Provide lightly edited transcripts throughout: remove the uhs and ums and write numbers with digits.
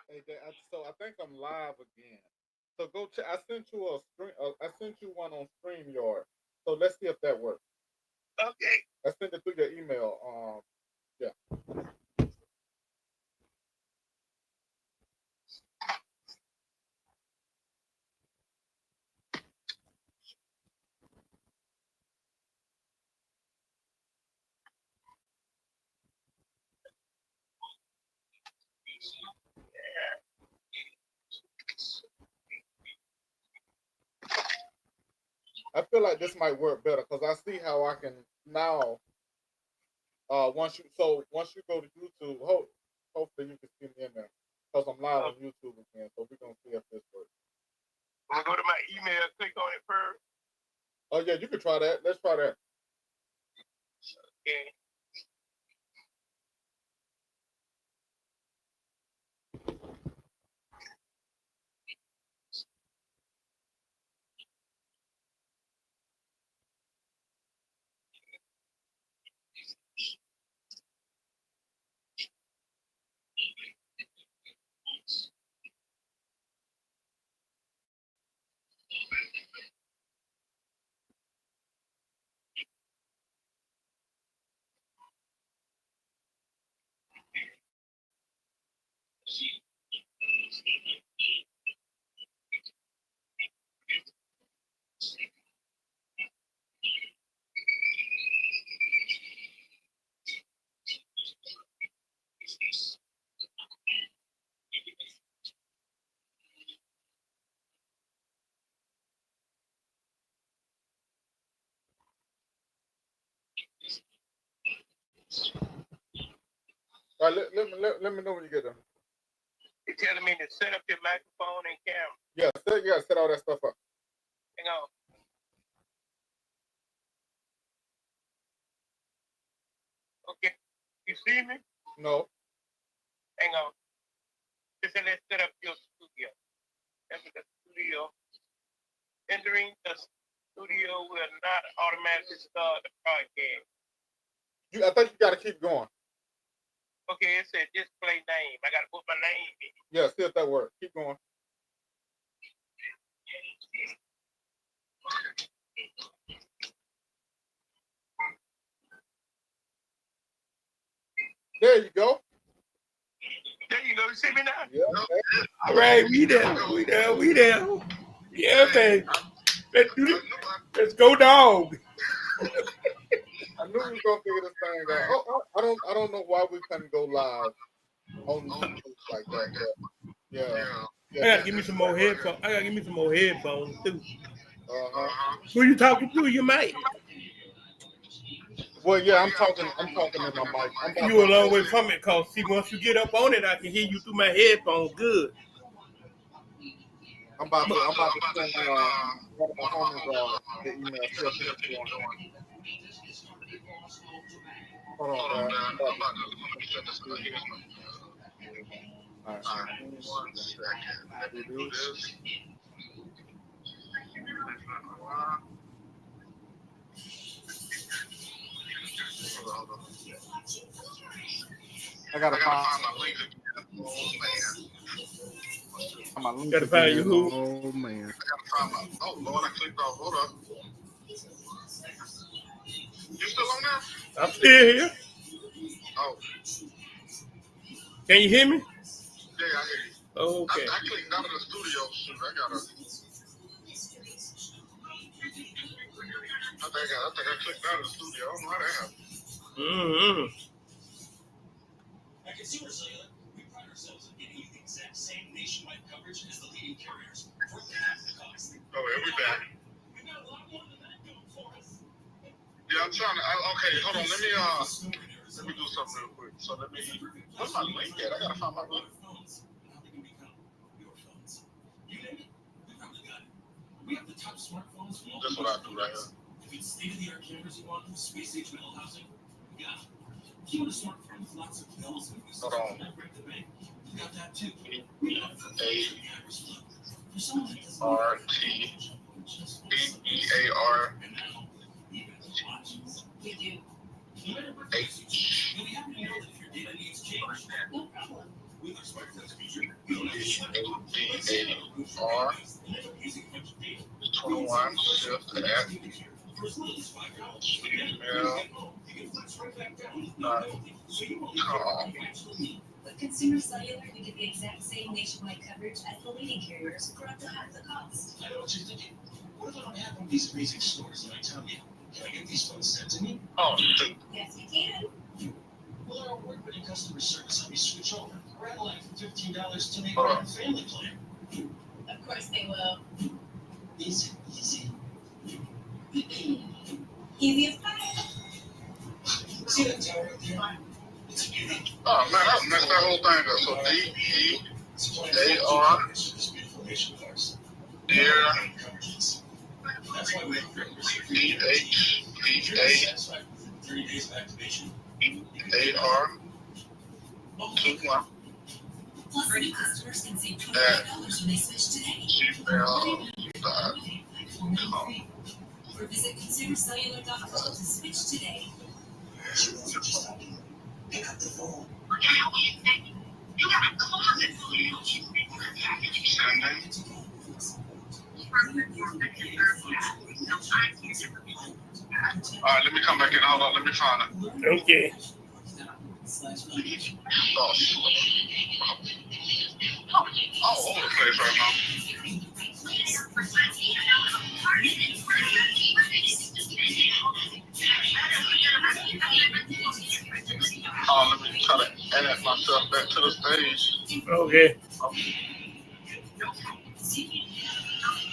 Hey, so I think I'm live again. So go check. I sent you a stream. I sent you one on Streamyard. So let's see if that works. Okay. I sent it through your email. Yeah. I feel like this might work better because I see how I can now. Once you go to YouTube, hopefully you can see me in there because I'm live on YouTube again. So we're gonna see if this works. I'm gonna go to my email, click on it first. Oh yeah, you can try that. Let's try that. Okay. All right, let me know when you get there. You're telling me to set up your microphone and camera. Set all that stuff up. Hang on. Okay. You see me? No. Hang on. Just say let's set up your studio. Enter the studio. Entering the studio will not automatically start the podcast. I think you got to keep going. Okay, it said display name. I got to put my name in. Yeah, see if that works. Keep going. There you go. There you go. You see me now? Yeah. All right, we there. Yeah, man. Let's do this. Let's go, dog. I knew we were gonna figure this thing out. Oh, I don't know why we couldn't go live on YouTube like that. But yeah. I gotta give me some more headphones. Too. Uh-huh. Who you talking to? You might. Well, yeah, I'm talking in my mic. You a long way from it, cause see, once you get up on it, I can hear you through my headphones good. I'm about to send one of my homies the email. See if this is going. Hold on, man. I'm about to send this to you. All right. 1 second. Let me do this. Hold on. I gotta find my link again. Oh, man. Gotta find you who? Oh, man. I gotta find my. Oh, Lord, I clicked off. Hold up. You still on there? I'm still here. Oh. Can you hear me? Yeah, I hear you. Oh, okay. I clicked out of the studio. Shoot, I think I clicked out of the studio. I don't know how that happened. Mm-hmm. At Consumer Cellular, we pride ourselves on giving you the exact same nationwide coverage as the leading carriers for half the cost. Oh, yeah, we back. We've got a lot more than that going for us. Yeah, I'm trying to. Okay, hold on. Let me do something real quick. So where's my link at? I gotta find my link. We have the top smartphones from all. That's what I do right here. If it's state-of-the-art cameras you want, space age metal housing, we got it. If you want a smartphone with lots of bells and whistles Hold on. that break the bank, we got that too. ARTEAR. You do. H. You'll be happy to know that if your data needs change, no problem. With our SmartFlex feature, you don't have to ship it. DAR 21 shift at For as little as $5. Gmail. You can flex right back down to nothing, so you won't com. With Consumer Cellular, we get the exact same nationwide coverage as the leading carriers for up to half the cost. I know what you're thinking. What if I don't have one of these amazing stores and I tell you, can I get these phones sent to me? Oh, Yes, you can. Well, our award-winning customer service help me switch over. Rattle like $15 to make a family plan. Of course they will. Is it easy? Easy as pie. See that tower up there? It's a beauty. oh man, I messed that whole thing up. So DEAR This beautiful nation of ours. Dear That's why we have great DHPA satisfied with 30 days of activation. AR 21 Plus, new customers can save $25 when they switch today. gmail.com. Or visit consumercellular.com to switch today. Pick up the phone. Sending. All right, let me come back in. Hold on, let me find it. Okay. Oh, all over the place right now. Let me try to edit myself back to the stage. Okay.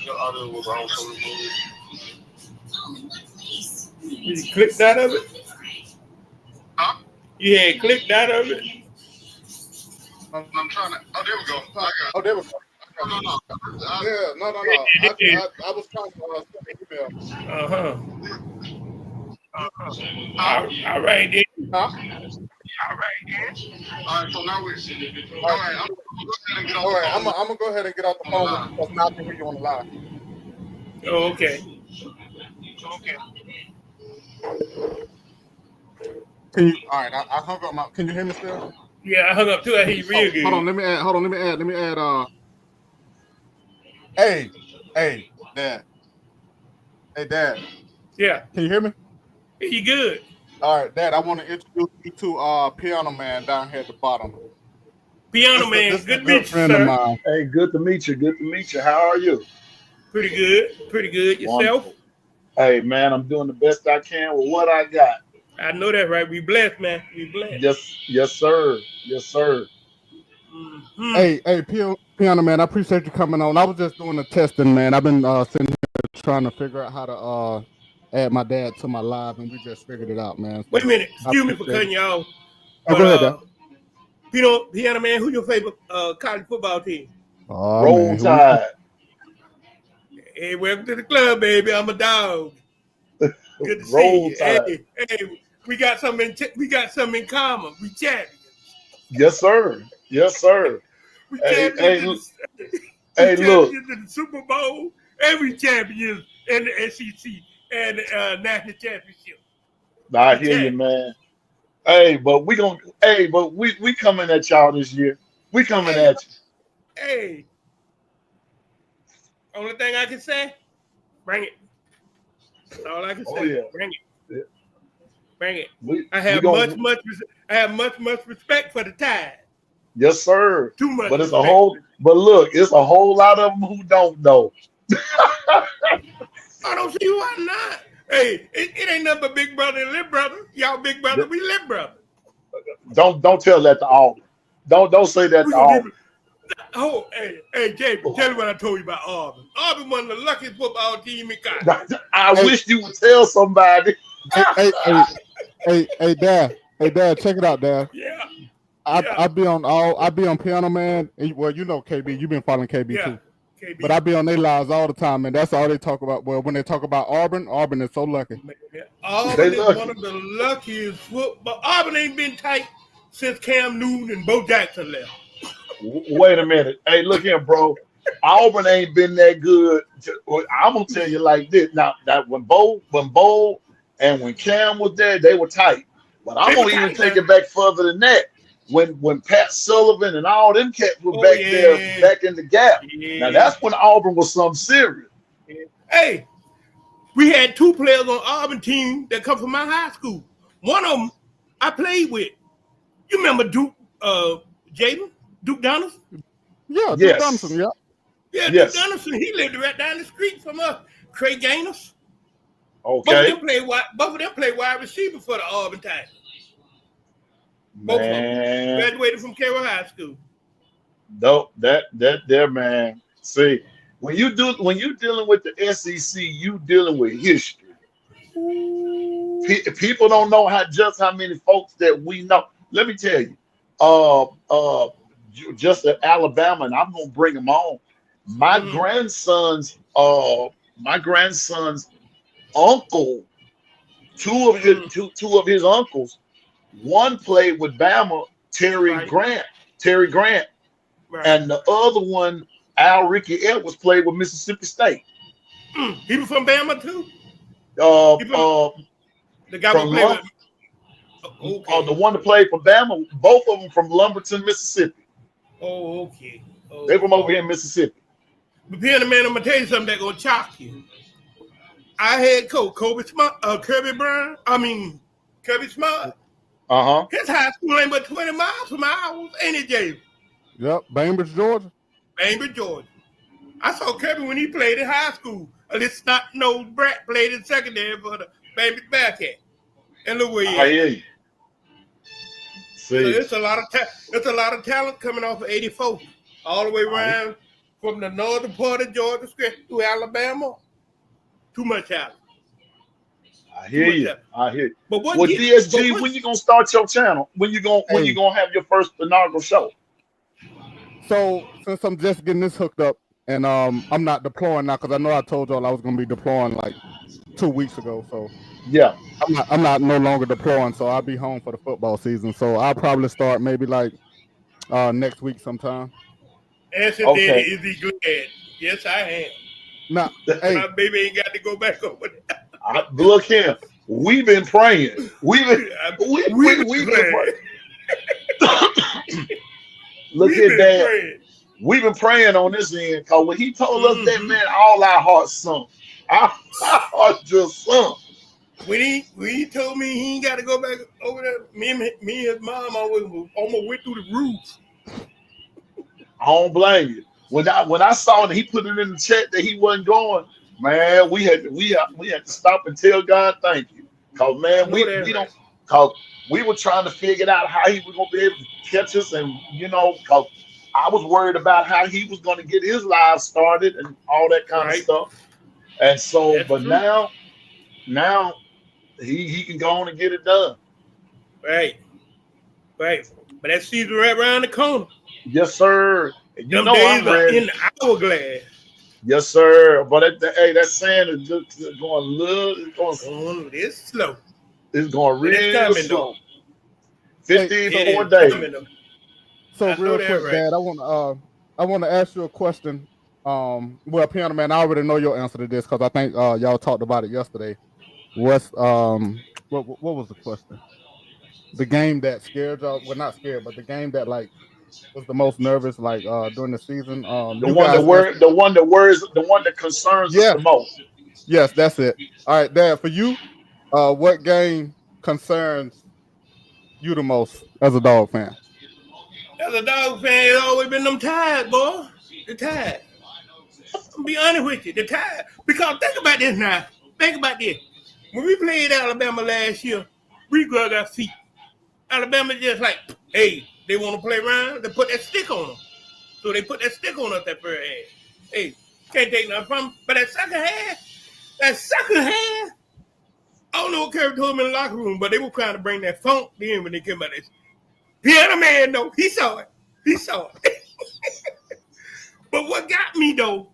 Your audio was also removed. You clicked out of it? Huh? You had clicked out of it? I'm trying to. Oh, there we go. I got it. Oh, there we go. No. Yeah, no. I was trying to send an email. Uh-huh. All right, then. Huh? All right, then. All right, so now we. All right, I'm gonna go ahead and get All off right, the I'm phone. gonna go ahead and get off the phone because now I can hear you on the line. Oh, okay. Okay. Can you? All right, I hung up my. Can you hear me still? Yeah, I hung up too. I hear you real good. Hold on, let me add. Hey, Dad. Hey, Dad. Yeah, Can you hear me? you good. All right, Dad. I want to introduce you to Piano Man down here at the bottom. Piano Man, This is a good meet you, friend of sir. mine. Hey, good to meet you. Good to meet you. How are you? Pretty good. Yourself? Wonderful. Hey, man, I'm doing the best I can with what I got. I know that, right? We blessed, man. We blessed. Yes, sir. Yes, sir. Mhm. Hey, Piano Man. I appreciate you coming on. I was just doing the testing, man. I've been sitting here trying to figure out how to add my dad to my live, and we just figured it out, man. So Wait a minute. I Excuse me for appreciate cutting it. you off. Oh, go ahead, Dad. Piano Man, who your favorite college football team? Oh, Roll man. Tide. Hey, welcome to the club, baby. I'm a dog. Good to see Roll you. Tide. Hey, we got something in common. We champions. Yes, sir. Yes, sir. We Hey, champions. hey, We look. champions in the Super Bowl. And we champions in the SEC and national championship. I hear you, man. Hey, but we coming at y'all this year. We coming at you. Hey. Only thing I can say, bring it. That's all I can say. Oh, yeah. Bring it. Yeah. Bring it. We I have gonna- much respect for the Tide. Yes, sir. Too much. But respect. but look, it's a whole lot of them who don't know. I don't see why not. Hey, it ain't nothing but big brother and little brother. Y'all big brother, we little brother. Don't tell that to Auburn. Don't say that We to gonna Auburn. Oh, hey, Jay, tell me what I told you about Auburn. Auburn won the luckiest football team in college. I wish you would tell somebody. Hey, Dad. Hey, Dad, check it out, Dad. Yeah. I be on Piano Man. Well, you know KB. You've been following KB too. KB. But I be on their lives all the time, and that's all they talk about. Well, when they talk about Auburn is so lucky. Auburn is one of the luckiest football. Auburn ain't been tight since Cam Newton and Bo Jackson left. Wait a minute. Hey, look here, bro. Auburn ain't been that good. I'm gonna tell you like this. Now that when Bo and when Cam was there, they were tight. But I'm gonna even take it back further than that. when Pat Sullivan and all them cats were Oh, back yeah. there, back in the gap. Yeah. Now that's when Auburn was something serious. Hey, we had 2 players on Auburn team that come from my high school. One of them I played with. You remember Duke, Jaden? Duke Donaldson? Yeah, Duke Yes. Donaldson, yeah. Yeah, Yes. Duke Donaldson. He lived right down the street from us. Trey Gainers. Both Okay, of them played wide receiver for the Auburn Tigers. Both of them man. graduated from Carroll High School. No, that there, man. See, when you dealing with the SEC, you dealing with history. People don't know how many folks that we know. Let me tell you, just at Alabama, and I'm gonna bring them on. My grandson's uncle, two of his uncles, one played with Bama, Terry Right. Grant, Right. and the other one, Al Ricky Edwards, played with Mississippi State. He was from Bama too. The guy From we played with. the one that played for Bama, both of them from Lumberton, Mississippi. Oh, okay. Oh, They from over here in Mississippi. But Piano Man, I'm gonna tell you something that gonna shock you. I had coach Kirby Smart. His high school ain't but 20 miles from ours, ain't it, James? Yep, Bainbridge, Georgia. Bainbridge, Georgia. I saw Kirby when he played in high school. A little snot-nosed brat played in secondary for the Bainbridge Bearcat. And look where he I is. hear you. So See, it's a lot of talent coming off of 84, all the way around from the northern part of Georgia straight to Alabama. Too much talent. I hear you. I hear you. But what? Well, get- DSG, but what- when you gonna start your channel? When you gonna have your first inaugural show? So since I'm just getting this hooked up, and I'm not deploying now because I know I told y'all I was gonna be deploying like 2 weeks ago. So Yeah. I'm not no longer deploying, so I'll be home for the football season. So I'll probably start maybe like next week sometime. Answer Okay. Daddy, is he glad? Yes, I am. Now, hey, My baby ain't got to go back over there. Look here. We've been praying. We've been praying. Look here, Dad. We've been praying on this end because when he told us that, man, all our hearts sunk. Our hearts just sunk. When he told me he ain't got to go back over there, me and his mom almost went through the roof. I don't blame you. When I saw that he put it in the chat that he wasn't going, man, we had to stop and tell God thank you. Cause man, we don't, cause we were trying to figure out how he was gonna be able to catch us, and cause I was worried about how he was gonna get his live started and all that kind of stuff. And so, That's but true. now he can go on and get it done. Right. But that season right around the corner. Yes, sir. And Them I'm days are ready. in the hourglass. Yes, sir. But that sand is just going It's slow. it's going But it's real coming, slow. though. 15 It more is days. coming, though. so I know real that, quick, right. Dad, I want to ask you a question. Well, Piano Man, I already know your answer to this because I think y'all talked about it yesterday. What was the question? The game that scared y'all? Well, not scared, but the game that like was the most nervous like during the season. The one that concerns us the most. Yes, that's it. All right, Dad, for you, what game concerns you the most as a dog fan? As a dog fan, it's always been them Tide, boy. The Tide. I'm be honest with you, the Tide. Because think about this now. Think about this. When we played Alabama last year, we got our feet. Alabama just like, hey, they want to play around, they put that stick on them. So they put that stick on us that first half. Hey, can't take nothing from them. But that second half, I don't know what Kirby told them in the locker room, but they were trying to bring that funk in when they came out. Piano Man, though, he saw it. But what got me, though,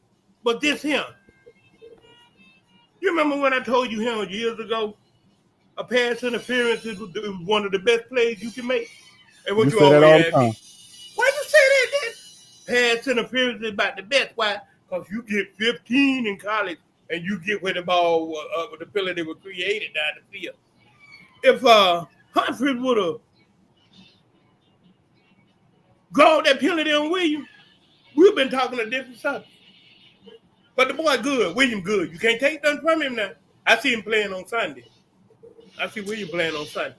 was this him. You remember when I told you him years ago, a pass interference is one of the best plays you can make? And what You you say that all always the ask time. me, why you say that then? Pass interference is about the best. Why? Because you get 15 in college and you get where the ball, the ability was created down the field. If Humphries would have Go that penalty on Williams. We've been talking a different subject. But the boy good. William good. You can't take nothing from him now. I see him playing on Sunday. I see William playing on Sunday.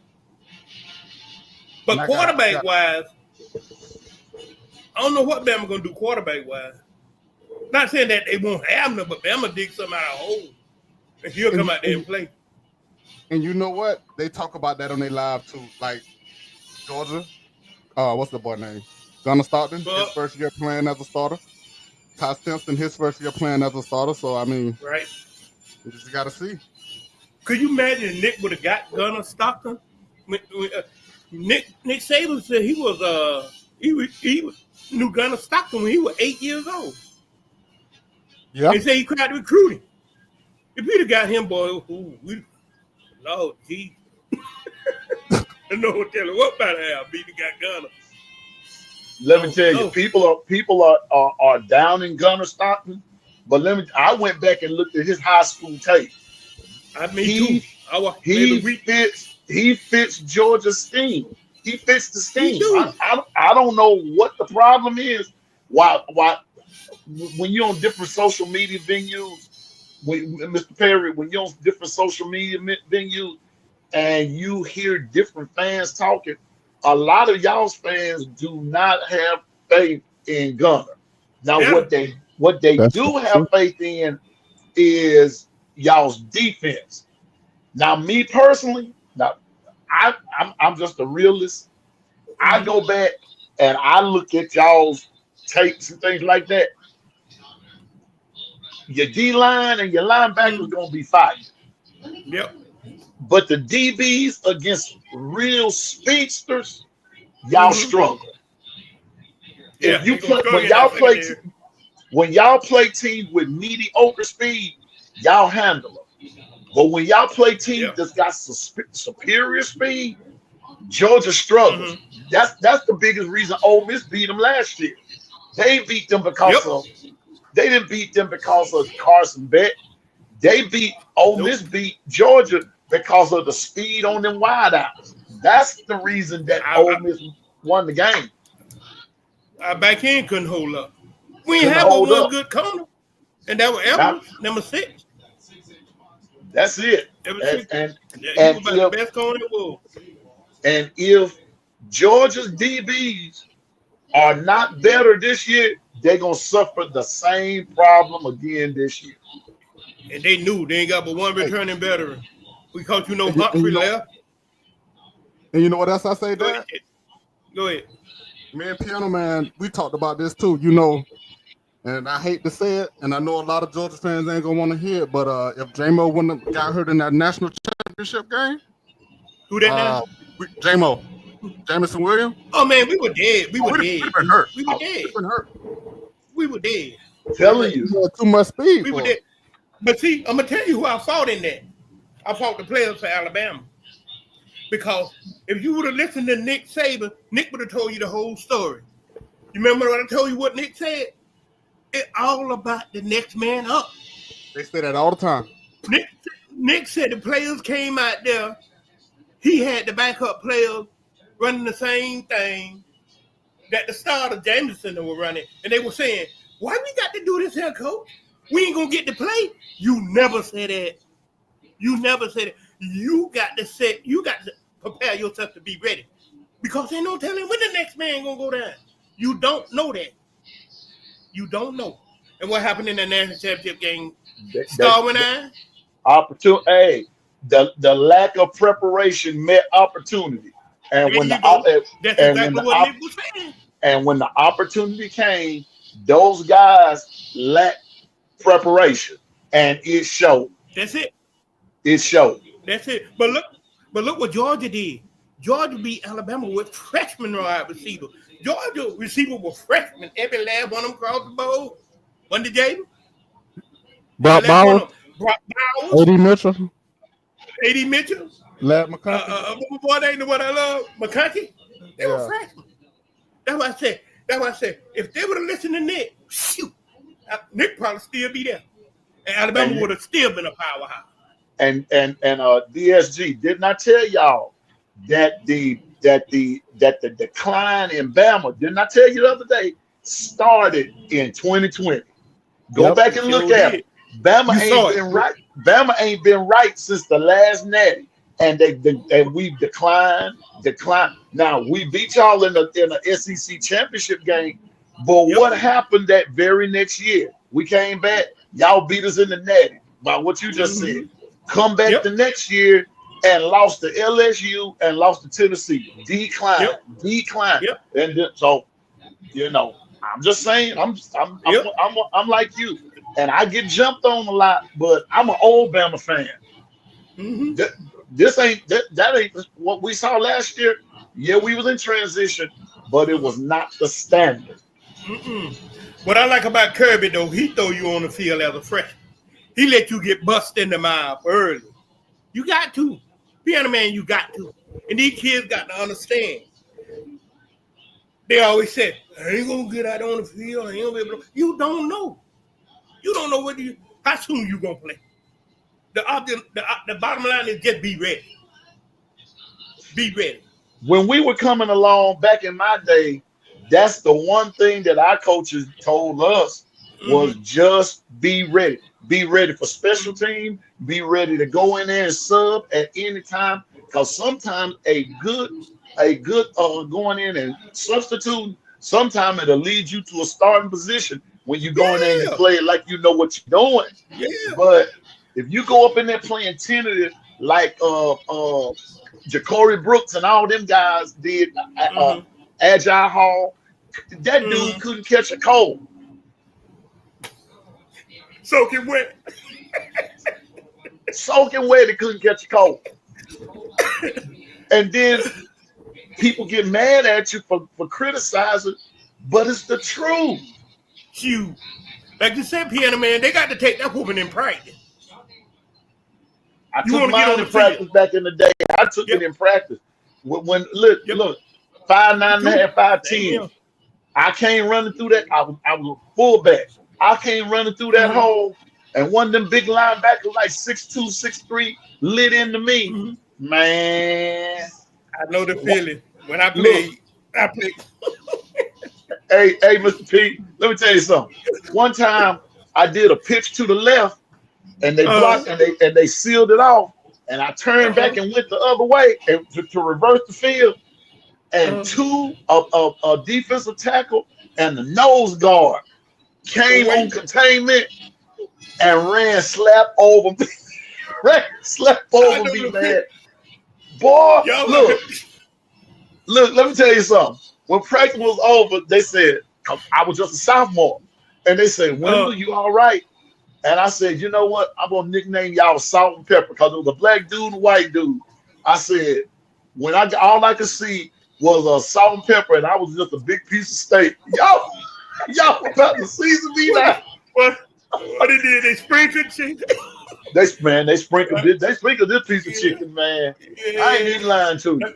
But quarterback-wise, I don't know what Bama going to do quarterback-wise. Not saying that they won't have them, but Bama dig something out of a hole. And he'll come out there and play. And you know what? They talk about that on their live, too. Like, Georgia, what's the boy name? Gunnar Stockton, his first year playing as a starter. Ty Simpson, his first year playing as a starter. So, I mean, right. You just got to see. Could you imagine if Nick would have got Gunnar Stockton? Nick Saban said he knew Gunnar Stockton when he was 8 years old. Yeah. They say he tried to recruit him. If we'd have got him, boy, Lord, gee. I know what telling what about to have beat got Gunnar. Let me tell you, people are down in Gunnar Stockton, but I went back and looked at his high school tape. He fits Georgia's scheme. He fits the scheme. I don't know what the problem is. Why when you're on different social media venues, Mr. Perry, when you're on different social media venues and you hear different fans talking, a lot of y'all's fans do not have faith in Gunnar. Now, what they do have faith in is y'all's defense. Now, me personally, I'm just a realist. I go back and I look at y'all's tapes and things like that. Your D-line and your linebackers going to be fighting. Yep. But the DBs against real speedsters, y'all struggle. Yeah, if you play when y'all play teams with mediocre speed, y'all handle them. But when y'all play teams that's got superior speed, Georgia struggles. That's the biggest reason Ole Miss beat them last year. They beat them because they didn't beat them because of Carson Beck. They beat Ole Miss beat Georgia because of the speed on them wideouts. That's the reason that Ole Miss won the game. Our back end couldn't hold up. We didn't have one good corner, and that was Evans, number 6. That's it. And he was the best corner in the world. And if Georgia's DBs are not better this year, they're going to suffer the same problem again this year. And they knew they ain't got but one returning veteran. Because Humphrey left. And you know what else I say, Dad? Go ahead. Me and Piano Man, we talked about this too, and I hate to say it, and I know a lot of Georgia fans ain't going to want to hear it, but if J-Mo wouldn't have got hurt in that national championship game. Who that now? J-Mo. Jameson Williams. Oh, man, we were dead. We were dead. We've been hurt. We were dead. We've been hurt. We were dead. Telling you. Too much speed. We were dead. But see, I'm going to tell you who I fought in that. I fought the players for Alabama. Because if you would have listened to Nick Saban, Nick would have told you the whole story. You remember when I told you what Nick said? It's all about the next man up. They say that all the time. Nick said the players came out there. He had the backup players running the same thing that the starter Jameson were running. And they were saying, why we got to do this here, coach? We ain't going to get to play. You never said that. You never said it. You got to prepare yourself to be ready. Because ain't no telling when the next man going to go down. You don't know that. You don't know. And what happened in the national championship game? Star went on. Opportunity. Hey, the lack of preparation met opportunity. And when when the opportunity came, those guys lacked preparation, and it showed. That's it. It showed. That's it. But look what Georgia did. Georgia beat Alabama with freshman wide receiver. Georgia receiver was freshmen. Every last one of them crossed the bowl. When did Jaden? Brock Bowers. A.D. Mitchell. Lad McConkey. Boy, they ain't the one I love. McConkey. They were freshmen. That's why I said, if they would have listened to Nick, shoot, Nick probably still be there. And Alabama would have still been a powerhouse. And DSG, didn't I tell y'all that the that the decline in Bama, didn't I tell you the other day, started in 2020. Go Yep. back and look Sure at did. it. Bama You saw ain't it. been right. Bama ain't been right since the last natty, and we've declined. Now we beat y'all in the SEC championship game, but Yep. what happened that very next year? We came back. Y'all beat us in the natty. By what you just said. Come back Yep. the next year and lost to LSU and lost to Tennessee. Decline. Yep. And then, so I'm just saying, Yep. I'm like you, and I get jumped on a lot, but I'm an old Bama fan. Mm-hmm. This ain't that ain't what we saw last year. Yeah, we was in transition, but it was not the standard. Mm-mm. What I like about Kirby, though, he throw you on the field as a freshman. He let you get bust in the mouth early. You got to. Piano Man, you got to. And these kids got to understand. They always say, I ain't going to get out on the field. I ain't gonna be able to. You don't know. You don't know how soon you going to play. The bottom line is just be ready. Be ready. When we were coming along back in my day, that's the one thing that our coaches told us was just be ready. Be ready for special team. Be ready to go in there and sub at any time. Because sometimes a good going in and substituting, sometimes it'll lead you to a starting position when you go in there and you play it like you know what you're doing. Yeah. But if you go up in there playing tentative like Ja'Cory Brooks and all them guys did, Agile Hall, that dude couldn't catch a cold. Soaking wet. Soaking wet, he couldn't catch a cold. And then people get mad at you for criticizing, but it's the truth. Shoot. Like you said, Piano Man, they got to take that whooping in practice. I You took wanna get mine on in the practice field. back in the day. I took it in practice. When look, 5'9.5", 5'10". I came running through that. I was a fullback. I came running through that hole, and one of them big linebackers, like 6'2", 6'3", lit into me. Man, I know the feeling. When I played. Hey, Mr. P, let me tell you something. One time I did a pitch to the left, and they blocked and they sealed it off, and I turned back and went the other way and to reverse the field, and two a defensive tackle and the nose guard came on containment and ran slap over me. Man. Boy, look, let me tell you something. When practice was over, they said, I was just a sophomore. And they said, Wendell, you all right? And I said, you know what? I'm going to nickname y'all Salt and Pepper because it was a black dude and a white dude. I said, all I could see was a salt and pepper, and I was just a big piece of steak. Y'all about to season me now. What they did? They sprinkled chicken. They sprinkled this piece of chicken, man. Yeah. I ain't even lying to you.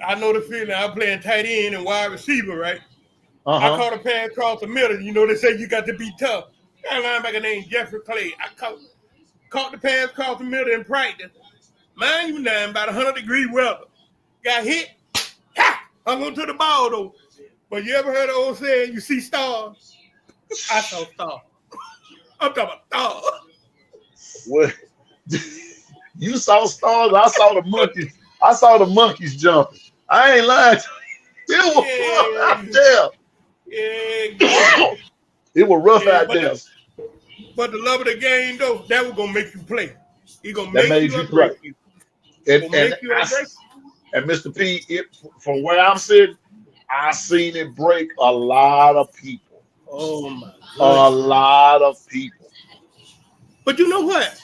I know the feeling. I'm playing tight end and wide receiver, right? I caught a pass across the middle. You know, they say you got to be tough. Got a linebacker named Jeffrey Clay. I caught the pass across the middle in practice. Mind you now, about 100-degree weather. Got hit. Ha! Hung on to the ball, though. But you ever heard the old saying, you see stars? I saw stars. I'm talking about stars. Well, you saw stars. I saw the monkeys. I saw the monkeys jumping. I ain't lying. It was rough out there. Yeah. It was rough out there. But the love of the game, though, that was gonna make you play. He gonna That make you play. And Mr. P, from where I'm sitting, I seen it break a lot of people. Oh my goodness. A lot of people. But you know what?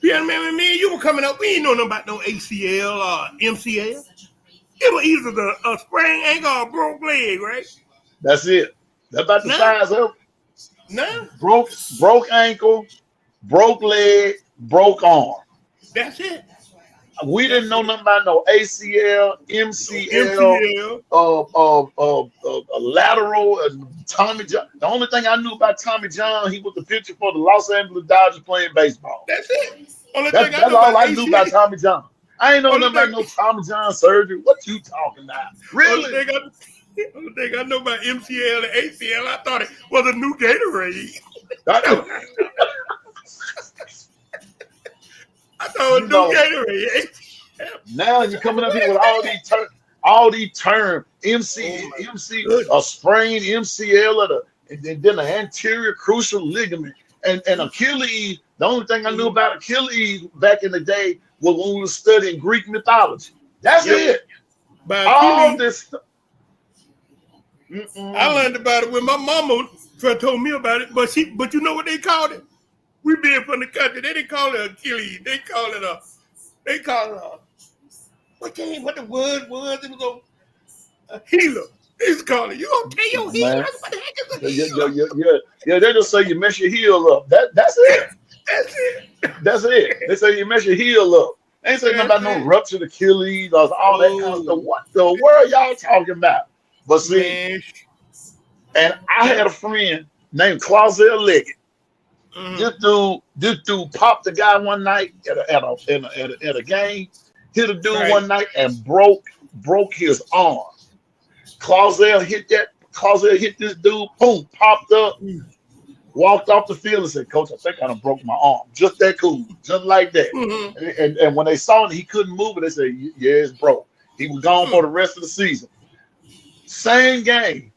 Yeah, man, you were coming up. We ain't know nothing about no ACL or MCL. It was either a sprained ankle or a broke leg, right? That's it. That's about the size of it. No. Broke ankle, broke leg, broke arm. That's it. We didn't know nothing about no ACL, MCL, lateral, Tommy John. The only thing I knew about Tommy John, he was the pitcher for the Los Angeles Dodgers playing baseball. That's it. That's all I knew about Tommy John. I ain't know Only nothing about no Tommy John surgery. What you talking about? Only Really? thing I know about MCL and ACL, I thought it was a new Gatorade. I thought it was You know, new Gatorade. now you're coming up here with all these terms. MC, a sprained MCL and then the anterior crucial ligament and Achilles. The only thing I knew about Achilles back in the day was when we were studying Greek mythology. That's it. By All Achilles, this stuff. I learned about it when my mama told me about it. But you know what they called it? We being from the country, they didn't call it Achilles. They call it what the word was? It was a healer. They used to call it. You gonna tell your healer? Man. What the heck is a healer? Yeah. They just say you mess your heel up. That's it. That's it. That's it. They say you mess your heel up. They ain't saying nothing about no ruptured Achilles or all that kind of stuff. What the world y'all talking about? But see, Man. and I had a friend named Clausel Leggett. Mhm. This dude popped the guy one night at a game, hit a dude one night and broke his arm. Clausel hit this dude, boom, popped up, walked off the field and said, "Coach, I think I done broke my arm." Just that cool, just like that. Mhm. And when they saw it, he couldn't move it. They said, "Yeah, it's broke." He was gone for the rest of the season. Same game.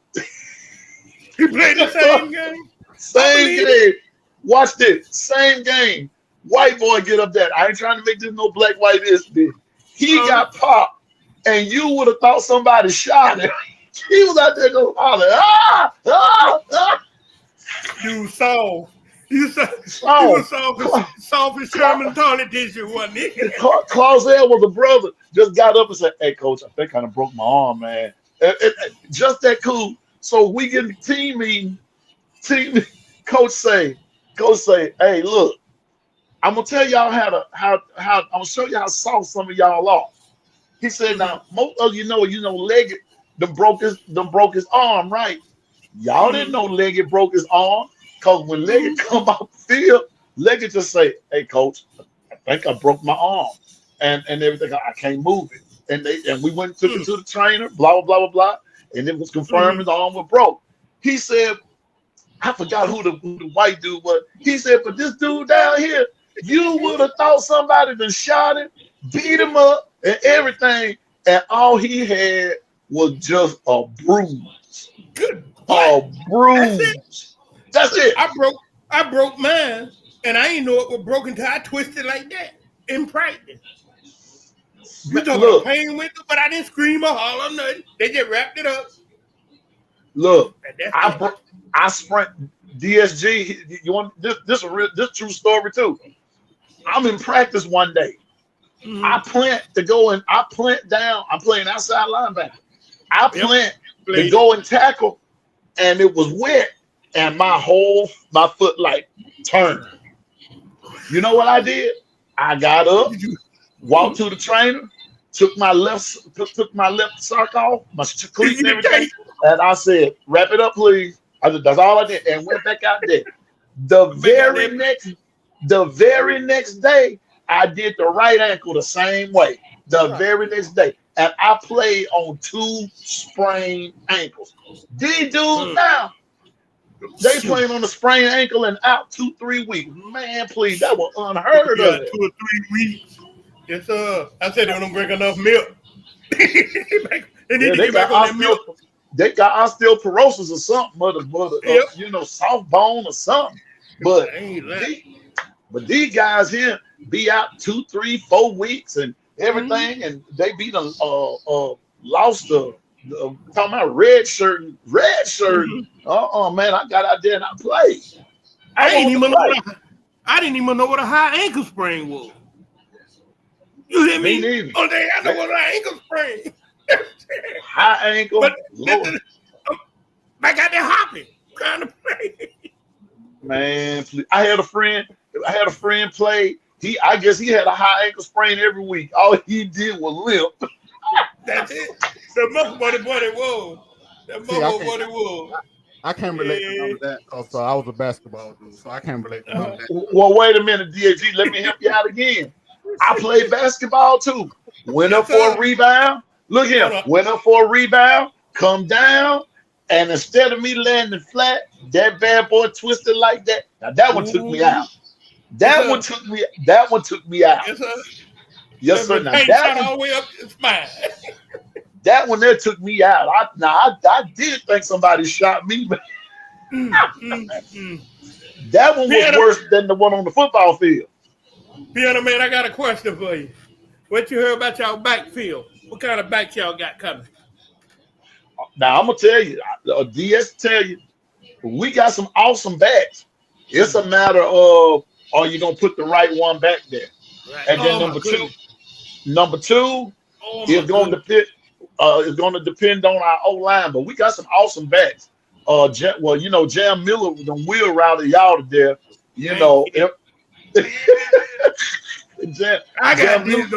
He played the same game. Same game. Watch this. Same game. White boy get up there. I ain't trying to make this no black white this big. He got popped, and you would have thought somebody shot him. He was out there going holler, ah, ah, ah. You saw. You saw. Oh. You was soft as Sherman toilet tissue, wasn't it? Clausel was a brother. Just got up and said, "Hey, coach, I think I kind of broke my arm, man." And just that cool. So we get the team meeting. Coach say, "Hey, look, I'm gonna tell y'all how I'm gonna show you how soft some of y'all are." He said, "Now, most of you know, Leggett broke his arm, right? Y'all didn't know Leggett broke his arm, because when Leggett come off the field, Leggett just say, 'Hey, coach, I think I broke my arm and everything. I can't move it.' And we went and took it to the trainer, blah blah blah blah blah, and it was confirmed his arm was broke." He said, I forgot who the white dude was. He said, "But this dude down here, you would have thought somebody done shot him, beat him up, and everything, and all he had was just a bruise. Good. A bruise. That's it. I broke mine, and I ain't know it was broken until I twisted like that in practice. You talking about pain with it, but I didn't scream or holler or nothing. They just wrapped it up. Look, I sprint DSG. You want this true story too. I'm in practice one day. I plant to go and I plant down. I'm playing outside linebacker. I plant to go and tackle, and it was wet, and my foot like turned. You know what I did? I got up, walked to the trainer, took my left sock off, my cleat and everything, and I said, "Wrap it up, please." That's all I did, and went back out there. The very next day, I did the right ankle the same way. The very next day, and I played on 2 sprained ankles. These dudes now, they playing on a sprained ankle and out 2-3 weeks. Man, please, that was unheard of. 2 or 3 weeks. Yes, sir. I said they don't drink enough milk. They got osteoporosis or something, soft bone or something. But these guys here be out 2, 3, 4 weeks and everything, and they be lost the talking about red shirt. Man, I got out there and I played. I didn't even know what a high ankle sprain was. You hear me? Neither. Oh, I know what an ankle sprain. High ankle. But I got that hopping trying to play. Man, please. I had a friend play. I guess he had a high ankle sprain every week. All he did was limp. That's it. The muscle what it was. What it was. I can't relate to none of that because I was a basketball dude, so I can't relate to none of that. Well, wait a minute, DAG. Let me help you out again. I played basketball too. Went up Yes, for sir. a rebound. Look here. Hold up. Went up for a rebound. Come down. And instead of me landing flat, that bad boy twisted like that. Now that one took me out. That Yes, one sir. took me. That one took me out. Yes, sir. Yes, sir. The Now paint that shot one, all the way up to the spine. that one there took me out. I did think somebody shot me, but that one was Piano, worse than the one on the football field. Piano Man, I got a question for you. What you heard about y'all backfield? What kind of backs y'all got coming? Now I'm gonna tell you, DS tell you, we got some awesome backs. It's a matter of are you gonna put the right one back there? Right. And then Oh, my goodness. number two Oh, my is going to goodness. depend. It's going to depend on our O line, but we got some awesome backs. Well, you know, Jam Miller the wheel routed y'all to death. You Thank know, you. I got Jam this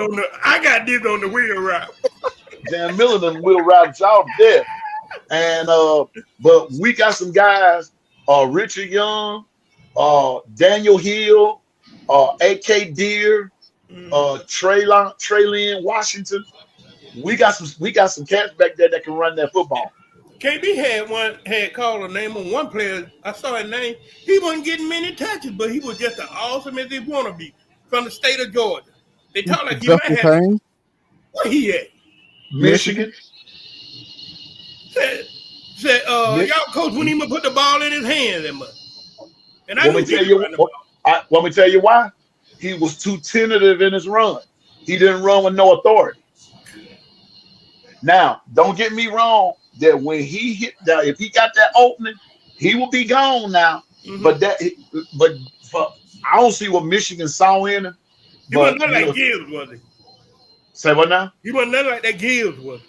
on the wheel route. Jam Miller done wheel routed y'all to death. And but we got some guys, Richard Young, Daniel Hill, AK Deer, Traylon Washington. We got some cats back there that can run that football. KB had called a name on one player. I saw his name. He wasn't getting many touches, but he was just as awesome as he want to be from the state of Georgia. They talk like he might Justin have. Payne, Where he at? Michigan. Said y'all coach wouldn't even put the ball in his hand that much. And I Let me knew he tell could you. run the ball. Let me tell you why. He was too tentative in his run. He didn't run with no authority. Now, don't get me wrong. That when he hit that, if he got that opening, he will be gone now. Mhm. But I don't see what Michigan saw in him. He wasn't nothing like Gibbs, was he? Say what now? He wasn't nothing like that Gibbs was.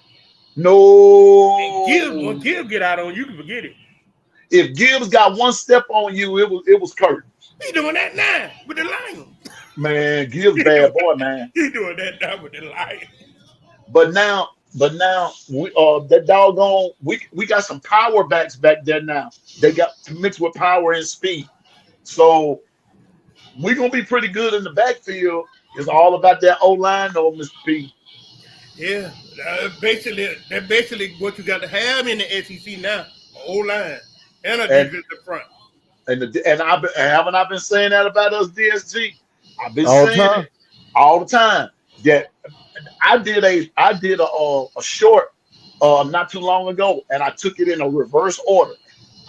No. When Gibbs get out on you, can forget it. If Gibbs got one step on you, it was curtains. He doing that now with the Lions. Man, Gibbs bad boy, man. He doing that now with the Lions. But now we that doggone we got some power backs back there now. They got to mix with power and speed. So we're gonna be pretty good in the backfield. It's all about that O line though, Mr. P. Yeah, that's basically what you got to have in the SEC now. O line and a defensive front. And haven't I been saying that about us DSG? I've been All the saying time. it all the time. That I did a short not too long ago, and I took it in a reverse order.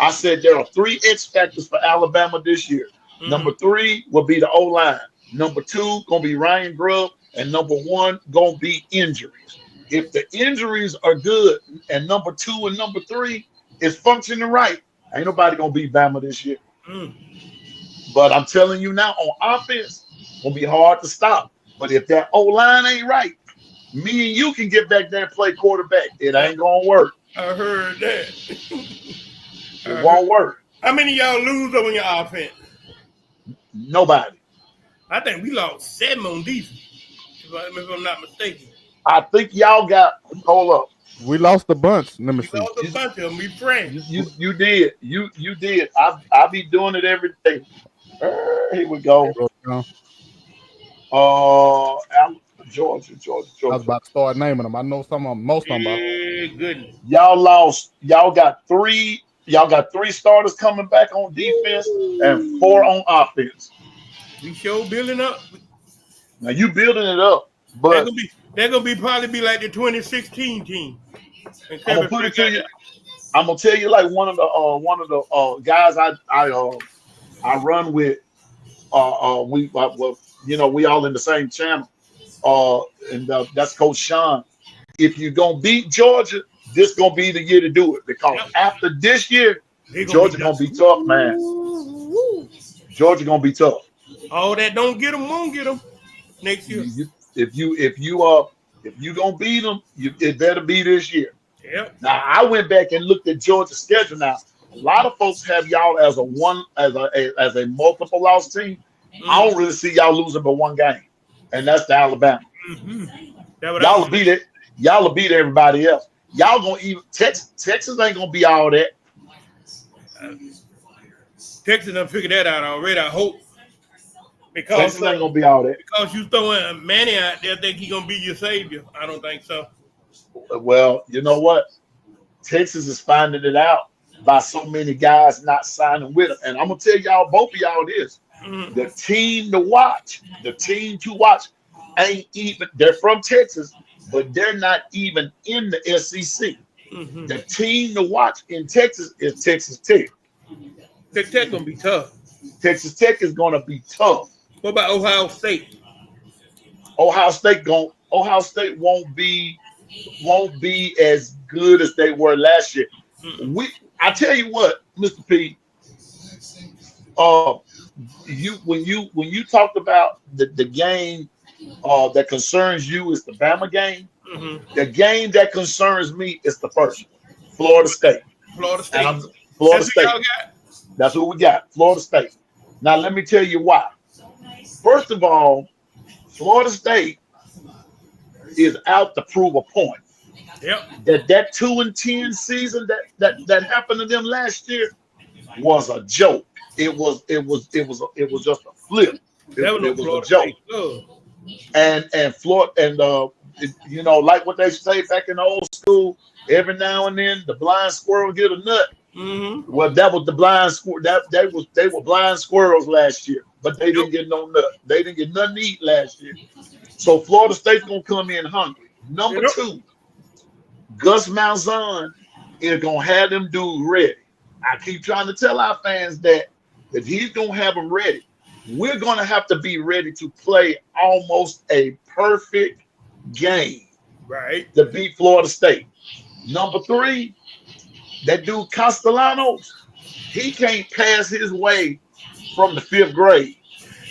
I said there are 3 X factors for Alabama this year. Mhm. Number 3 will be the O line. Number 2 gonna be Ryan Grubb, and number 1 gonna be injuries. If the injuries are good, and number 2 and number 3 is functioning right, ain't nobody gonna beat Bama this year. Mm. But I'm telling you now, on offense, it's gonna be hard to stop. But if that O line ain't right, me and you can get back there and play quarterback. It ain't gonna work. I heard that. It won't work. How many of y'all lose on your offense? Nobody. I think we lost 7 on defense, if I'm not mistaken. I think y'all got. Hold up. we lost a bunch. Let me We see. lost a bunch of them. We friends. You did. You did. I be doing it every day. Here we go. Georgia. I was about to start naming them. I know some of them, most of them. Yeah, goodness. Y'all lost. Y'all got 3 starters coming back on defense and 4 on offense. We sure building up. Now you building it up, but They're gonna be probably be like the 2016 team. I'm gonna put it to you. I'm gonna tell you like one of the guys I run with. We all in the same channel. And that's Coach Sean. If you're gonna beat Georgia, this gonna be the year to do it, because after this year, Georgia gonna be tough, man. Georgia gonna be tough. All that don't get them won't get them next year. If you gonna beat them, it better be this year. Yep. Now I went back and looked at Georgia's schedule. Now a lot of folks have y'all as a multiple loss team. I don't really see y'all losing but 1 game, and that's the Alabama. Mm-hmm. Y'all will beat it. Y'all will beat everybody else. Y'all gonna even Texas ain't gonna be all that. Texas done figured that out already. I hope. Because Texas ain't gonna be all that. because you throwing Manny out there, think he gonna be your savior. I don't think so. Well, you know what? Texas is finding it out by so many guys not signing with them. And I'm gonna tell y'all, both of y'all this. Mhm. The team to watch ain't even, they're from Texas, but they're not even in the SEC. Mhm. The team to watch in Texas is Texas Tech. Tech gonna be tough. Texas Tech is gonna be tough. What about Ohio State? Ohio State won't be as good as they were last year. Mm-mm. I tell you what, Mr. P, when you talked about the game that concerns you is the Bama game. Mhm. The game that concerns me is the first one, Florida State. Florida State. And Florida That's who State. y'all got? That's what we got, Florida State. Now let me tell you why. First of all, Florida State is out to prove a point. Yep. That 2-10 season that happened to them last year was a joke. It was just a flip. That It was was a joke. And Florida you know, like what they say back in the old school, every now and then the blind squirrel get a nut. Mm-hmm. Well, that was the blind squirrel. They were blind squirrels last year, but they didn't get no nut. They didn't get nothing to eat last year. So Florida State's gonna come in hungry. Number two, Gus Malzahn is gonna have them dudes ready. I keep trying to tell our fans that he's gonna have them ready. We're gonna have to be ready to play almost a perfect game, right, to beat Florida State. Number three, that dude Castellanos, he can't pass his way from the 5th grade.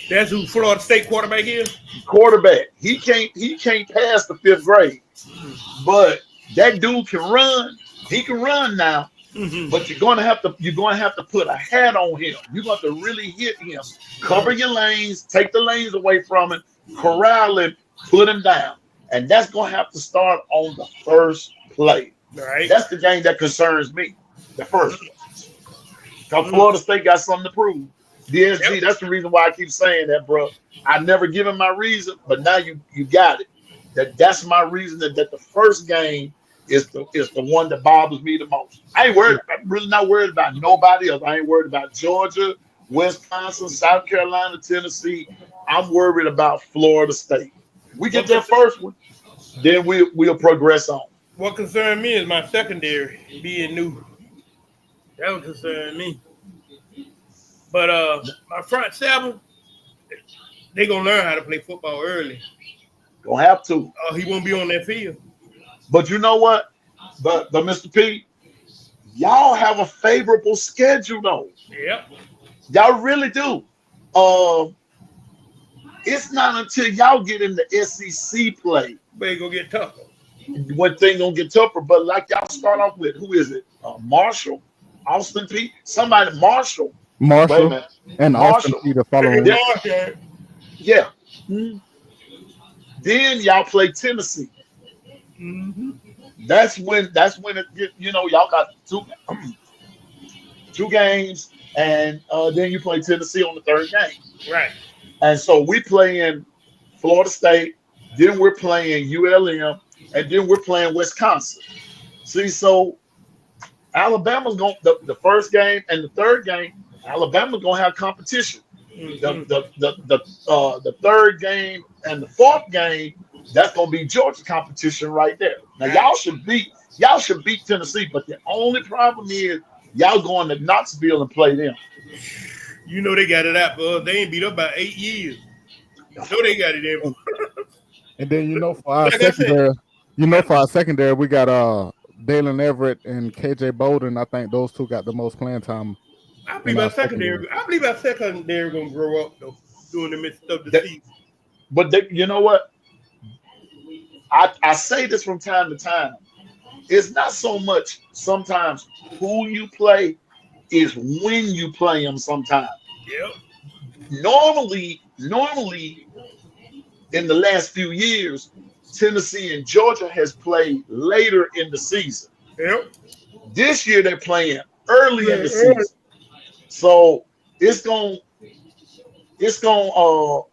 That's who Florida State quarterback is? Quarterback. He can't pass the 5th grade. But that dude can run. He can run now. Mm-hmm. But you're gonna have to put a hat on him. You're going to really hit him. Cover your lanes, take the lanes away from him, corral him, put him down. And that's gonna have to start on the first play. Right. That's the game that concerns me. The first one. Because Florida State got something to prove. DSG, that's the reason why I keep saying that, bro. I never given my reason, but now you got it. That's my reason that the first game is the one that bothers me the most. I'm really not worried about nobody else. I ain't worried about Georgia, Wisconsin, South Carolina, Tennessee. I'm worried about Florida State. We get that first one, then we'll progress on. What concerned me is my secondary being new. That would concern me. But my front seven, they gonna learn how to play football early. Gonna have to. He won't be on that field. But you know what? But Mr. P, y'all have a favorable schedule though. Yep. Y'all really do. It's not until y'all get in the SEC play but it gonna get tougher. when things gonna get tougher. But like y'all start off with, who is it? Marshall, Austin P, somebody Marshall. Wait a minute. And Marshall. Austin P the following week. Yeah. Then y'all play Tennessee. Mm-hmm. That's when it get, y'all got two games, and then you play Tennessee on the third game. Right. And so we playing Florida State, then we're playing ULM, and then we're playing Wisconsin. See, so Alabama's going the first game and the third game. Alabama's gonna have competition. Mm-hmm. The third game and the fourth game, that's gonna be Georgia competition right there. Now y'all should beat Tennessee, but the only problem is y'all going to Knoxville and play them. You know they got it out, bro. They ain't beat up by 8 years. You know they got it in. And then for our secondary, we got Dalen Everett and KJ Bolden. I think those two got the most playing time. I believe our secondary gonna grow up though during the midst of the season. But you know what? I say this from time to time. It's not so much sometimes who you play, is when you play them sometimes. Yep. Normally, in the last few years, Tennessee and Georgia has played later in the season. Yep. This year they're playing early in the season. So it's going it's gonna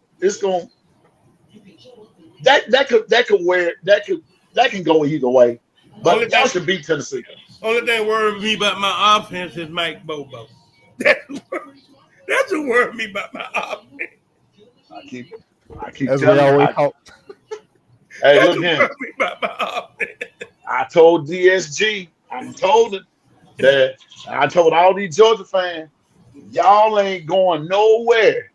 that can go either way. But y'all should beat Tennessee. Only thing worrying me about my offense is Mike Bobo. That's what worries me about my offense. I keep As we telling always you. talk. Hey, That's look what here. worries me about my offense. I told DSG, I told him that I told all these Georgia fans, y'all ain't going nowhere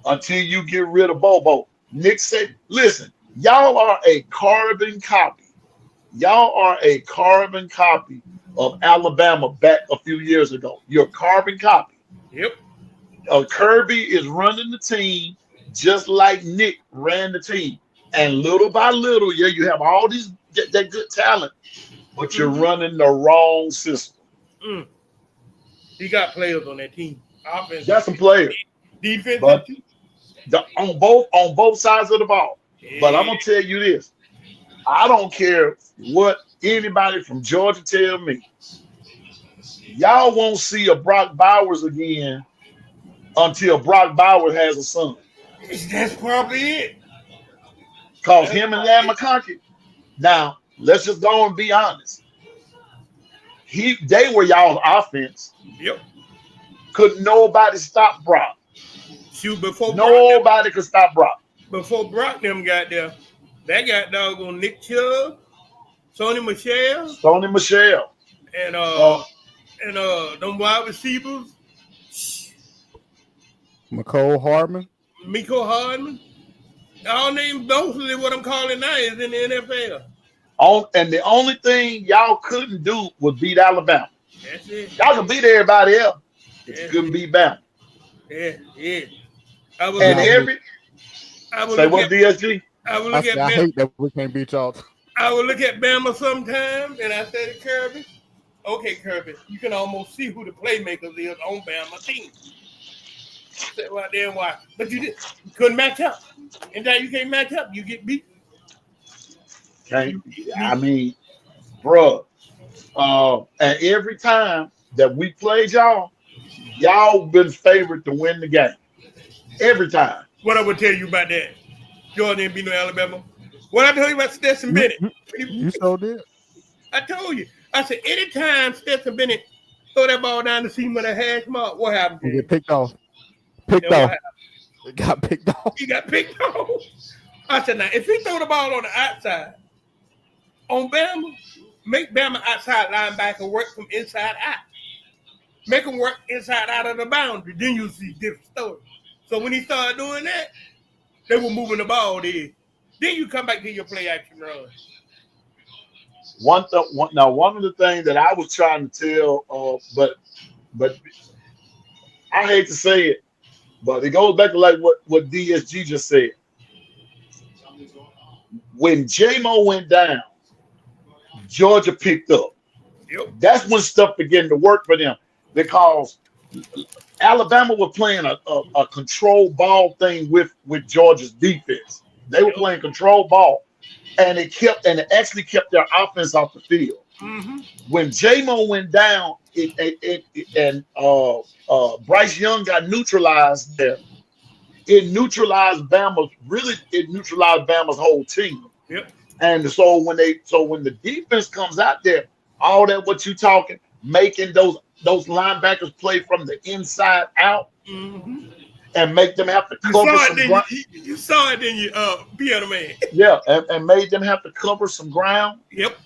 until you get rid of Bobo. Nick said, listen, y'all are a carbon copy. Y'all are a carbon copy of Alabama back a few years ago. You're a carbon copy. Yep. Kirby is running the team just like Nick ran the team. And little by little, yeah, you have all these that good talent, but you're running the wrong system. He got players on that team. Offense. Got some players. Defense. But on both sides of the ball. Yeah. But I'm gonna tell you this. I don't care what anybody from Georgia tell me. Y'all won't see a Brock Bowers again until Brock Bowers has a son. That's probably it. Because him and Lamb McConkey. Now, let's just go and be honest. They were y'all's offense. Yep. Could nobody stop Brock? Shoot, before nobody could stop Brock. Before Brock them got there, that got doggone Nick Chubb, Sony Michel, and them wide receivers, Mecole Hardman. All named mostly what I'm calling now is in the NFL. And the only thing y'all couldn't do was beat Alabama. That's it. Y'all could beat everybody else, but you couldn't beat Bama. Yeah. I hate that we can't beat y'all. I would look at Bama sometimes, and I said to Kirby, okay, Kirby, you can almost see who the playmakers is on Bama team. Sit right there and watch. But you couldn't match up. And now you can't match up, you get beat. I mean, bro. And every time that we played y'all been favored to win the game. Every time. What I would tell you about that? Jordan didn't beat no Alabama. What I told you about Stetson Bennett? You so did. I told you. I said, anytime Stetson Bennett throw that ball down the seam of the hash mark, what happened? He get picked off. It got picked off. He got picked off. I said, now, if he throw the ball on the outside, on Bama, make Bama outside linebacker work from inside out. Make them work inside out of the boundary. Then you'll see different story. So when he started doing that, they were moving the ball there. Then you come back to your play action run. One of the things that I was trying to tell, but I hate to say it, but it goes back to like what DSG just said. When J-Mo went down, Georgia picked up. Yep. That's when stuff began to work for them because Alabama was playing a control ball thing with Georgia's defense. They were playing control ball, and it actually kept their offense off the field. Mm-hmm. When J-Mo went down, and Bryce Young got neutralized there. It neutralized Bama's whole team. Yep. And so when the defense comes out there, all that what you talking, making those linebackers play from the inside out, mm-hmm. and make them have to cover some ground. You saw it in your piano man. Yeah, and made them have to cover some ground. Yep.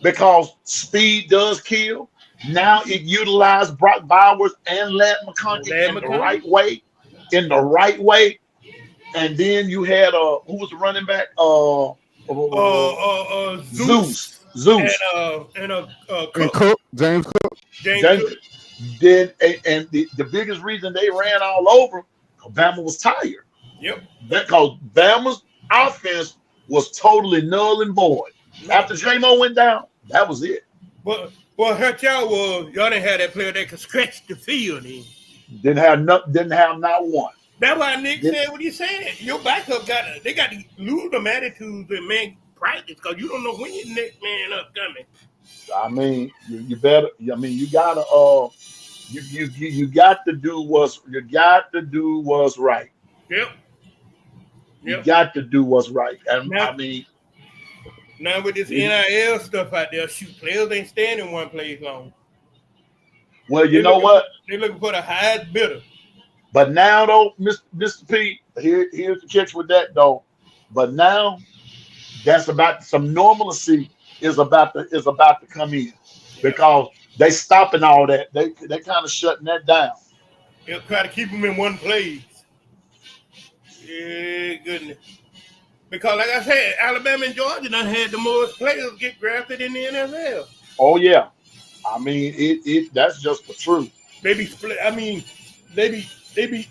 Because speed does kill. Now it utilized Brock Bowers and Lamb McConkey in the right way. And then you had who was the running back? Zeus. And Cook, James Cook. Then and the biggest reason they ran all over, Bama was tired. Yep. Because Bama's offense was totally null and void. After J-Mo went down, that was it. What hurt y'all was y'all didn't have that player that could stretch the field in. Didn't have not one. That's why Nick said what he said. Your backup got to lose them attitudes and man practice because you don't know when your next man up coming. I mean, you better. I mean, you gotta. You got to do what's right. Yep. You Yep. got to do what's right. And Now- I mean, Now with this NIL stuff out there, shoot, players ain't staying in one place long. well, you They know looking- what? They're looking for the highest bidder. But now though, Mr. P, here's the catch with that though. But now that's about some normalcy is about to come in because they stopping all that. They kind of shutting that down. They'll try to keep them in one place. Yeah, goodness. Because like I said, Alabama and Georgia done had the most players get drafted in the NFL. Oh yeah, I mean it. That's just the truth. They be split. I mean, they be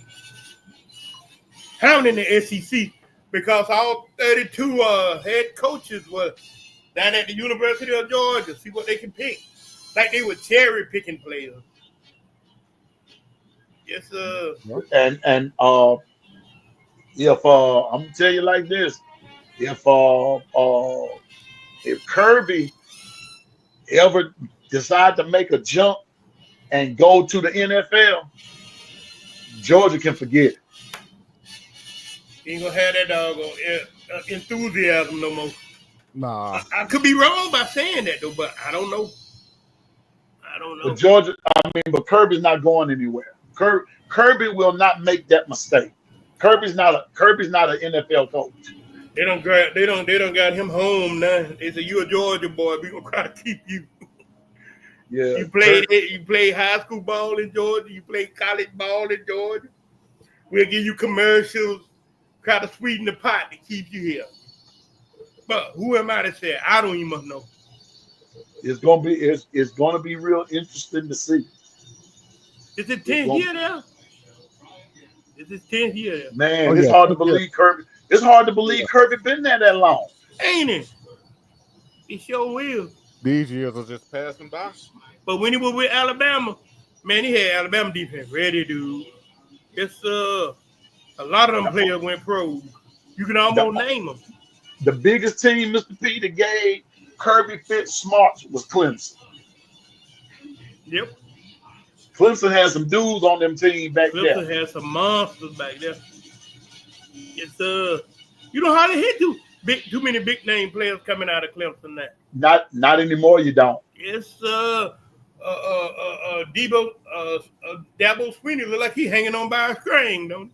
hounding the SEC because all 32 head coaches were down at the University of Georgia. See what they can pick. Like they were cherry picking players. Yes, sir. And if I'm gonna tell you like this, if Kirby ever decide to make a jump and go to the NFL, Georgia can forget it. You ain't gonna have that dog enthusiasm no more. Nah. I could be wrong by saying that though, but I don't know. I don't know. But Georgia, but Kirby's not going anywhere. Kirby will not make that mistake. Kirby's not an NFL coach. They don't got him home now. They say you a Georgia boy. We gonna try to keep you. Yeah. You play high school ball in Georgia. You play college ball in Georgia. We'll give you commercials. Try to sweeten the pot to keep you here. But who am I to say? I don't even know. It's gonna be real interesting to see. Is it 10th year there? Is it 10th year there? Man, Oh, it's yeah. hard to believe Kirby. It's hard to believe Kirby been there that long. Ain't it? It sure will. These years are just passing by. But when he was with Alabama, man, he had Alabama defense ready, dude. It's a lot of them players went pro. You can almost name them. The biggest team, Mr. P, that gave Kirby fit smarts was Clemson. Yep. Clemson had some dudes on them team back there. Clemson had some monsters back there. It's you don't hardly hit too many big name players coming out of Clemson now. Not anymore. You don't. It's Dabo Swinney look like he hanging on by a string, don't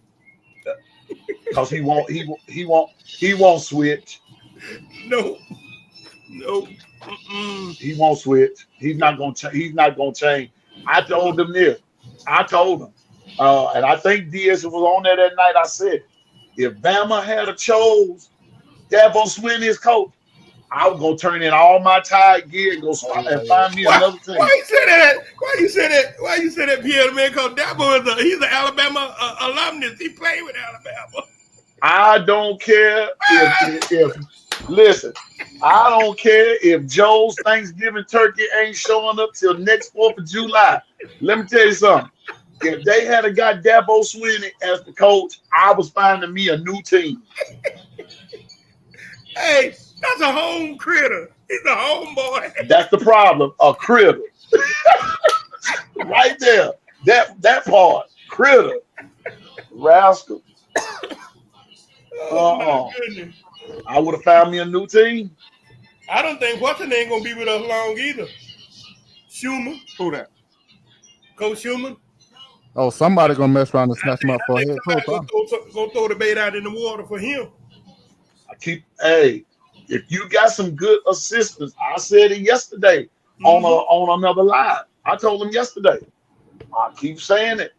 he? Because he won't switch. No. He won't switch. He's not gonna change. I told him this. I told him, and I think Diaz was on there that night. I said, if Bama had a chose Dabo Swinney as coach, I was gonna turn in all my tied gear and go and find me another team. Why you say that? Why you say that, Pierre? Man, because Dabo he's an Alabama alumnus. He played with Alabama. I don't care if listen. I don't care if Joe's Thanksgiving turkey ain't showing up till next 4th of July. Let me tell you something. If they had got Dabo Swinney as the coach, I was finding me a new team. Hey, that's a home critter. He's a homeboy. That's the problem. A critter. Right there. That part. Critter. Rascal. Oh, my goodness. I would have found me a new team. I don't think Watson ain't going to be with us long either. Schumann. Who that? Coach Schumann. Oh, somebody gonna mess around and snatch him up for a head coach. Go throw the bait out in the water for him. Hey, if you got some good assistants, I said it yesterday on another live. I told him yesterday. I keep saying it.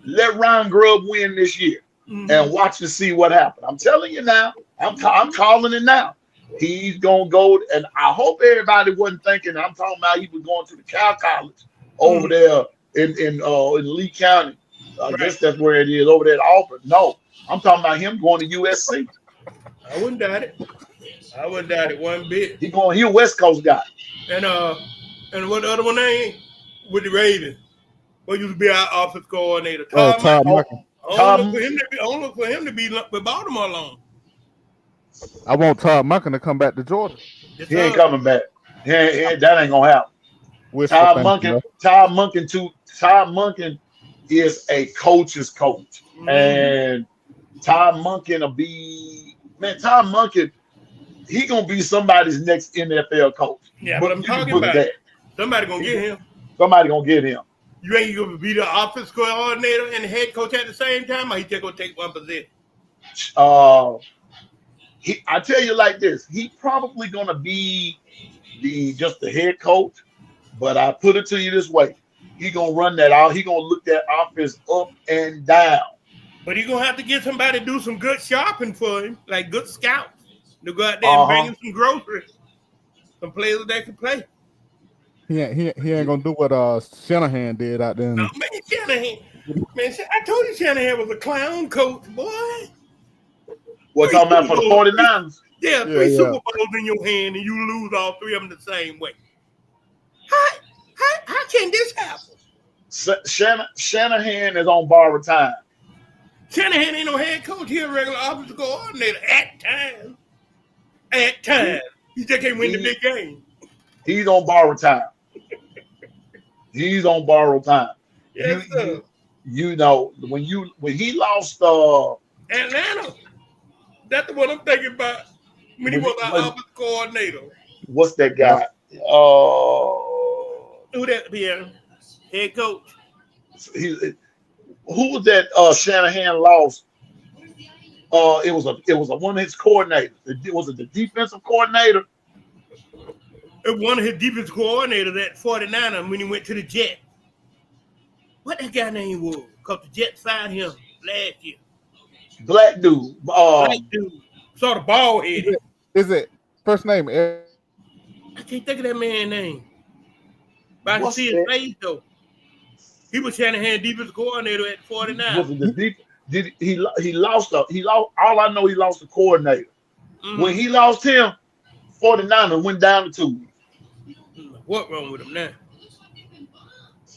Let Ryan Grubb win this year and watch and see what happens. I'm telling you now. I'm calling it now. He's gonna go, and I hope everybody wasn't thinking. I'm talking about he was going to the Cal College over there in Lee County. I guess that's where it is over there at Auburn. No, I'm talking about him going to USC. I wouldn't doubt it one bit. He a West Coast guy. And what the other one name with the Ravens? What used to be our office coordinator? Todd Monken. I don't look for him to be with Baltimore long. I want Todd Monken to come back to Georgia. He ain't coming back. That ain't gonna happen. Todd Monken is a coach's coach, and Todd Monken will be Todd Monken. He gonna be somebody's next NFL coach. Yeah, But but I'm you can talking put about that. somebody gonna get him. Somebody gonna get him. You ain't gonna be the offense coordinator and the head coach at the same time, or he just gonna take one position? I tell you like this, he probably gonna be just the head coach, but I put it to you this way. He gonna run that out. He gonna look that offense up and down. But he gonna have to get somebody to do some good shopping for him, like good scouts, to go out there and bring him some groceries, some players that can play. He ain't gonna do what Shanahan did out there. No, man, Shanahan. Man, I told you Shanahan was a clown coach, boy. What talking about for the 49ers? Yeah, three Super Bowls in your hand and you lose all three of them the same way. How can this happen? Shanahan is on borrowed time. Shanahan ain't no head coach. He a regular offensive coordinator at times. At times. He just can't win the big game. He's on borrowed time. He's on borrowed time. Yes, sir. You know, when he lost Atlanta. That's the one I'm thinking about. When he was our offensive coordinator. What's that guy? Who that be? Head coach. Who was that Shanahan lost? It was one of his coordinators. Was it the defensive coordinator? It was one of his defensive coordinators at 49 when he went to the Jets. What that guy name was? Because the Jets signed him last year. Black dude. Black dude. Sort of bald headed. Is it first name? I can't think of that man's name. But I can see his face though. He was Shanahan defensive coordinator at 49. Was it the deep? Did he lost? All I know, he lost the coordinator. Mm-hmm. When he lost him, 49ers went down to 2. What wrong with him now?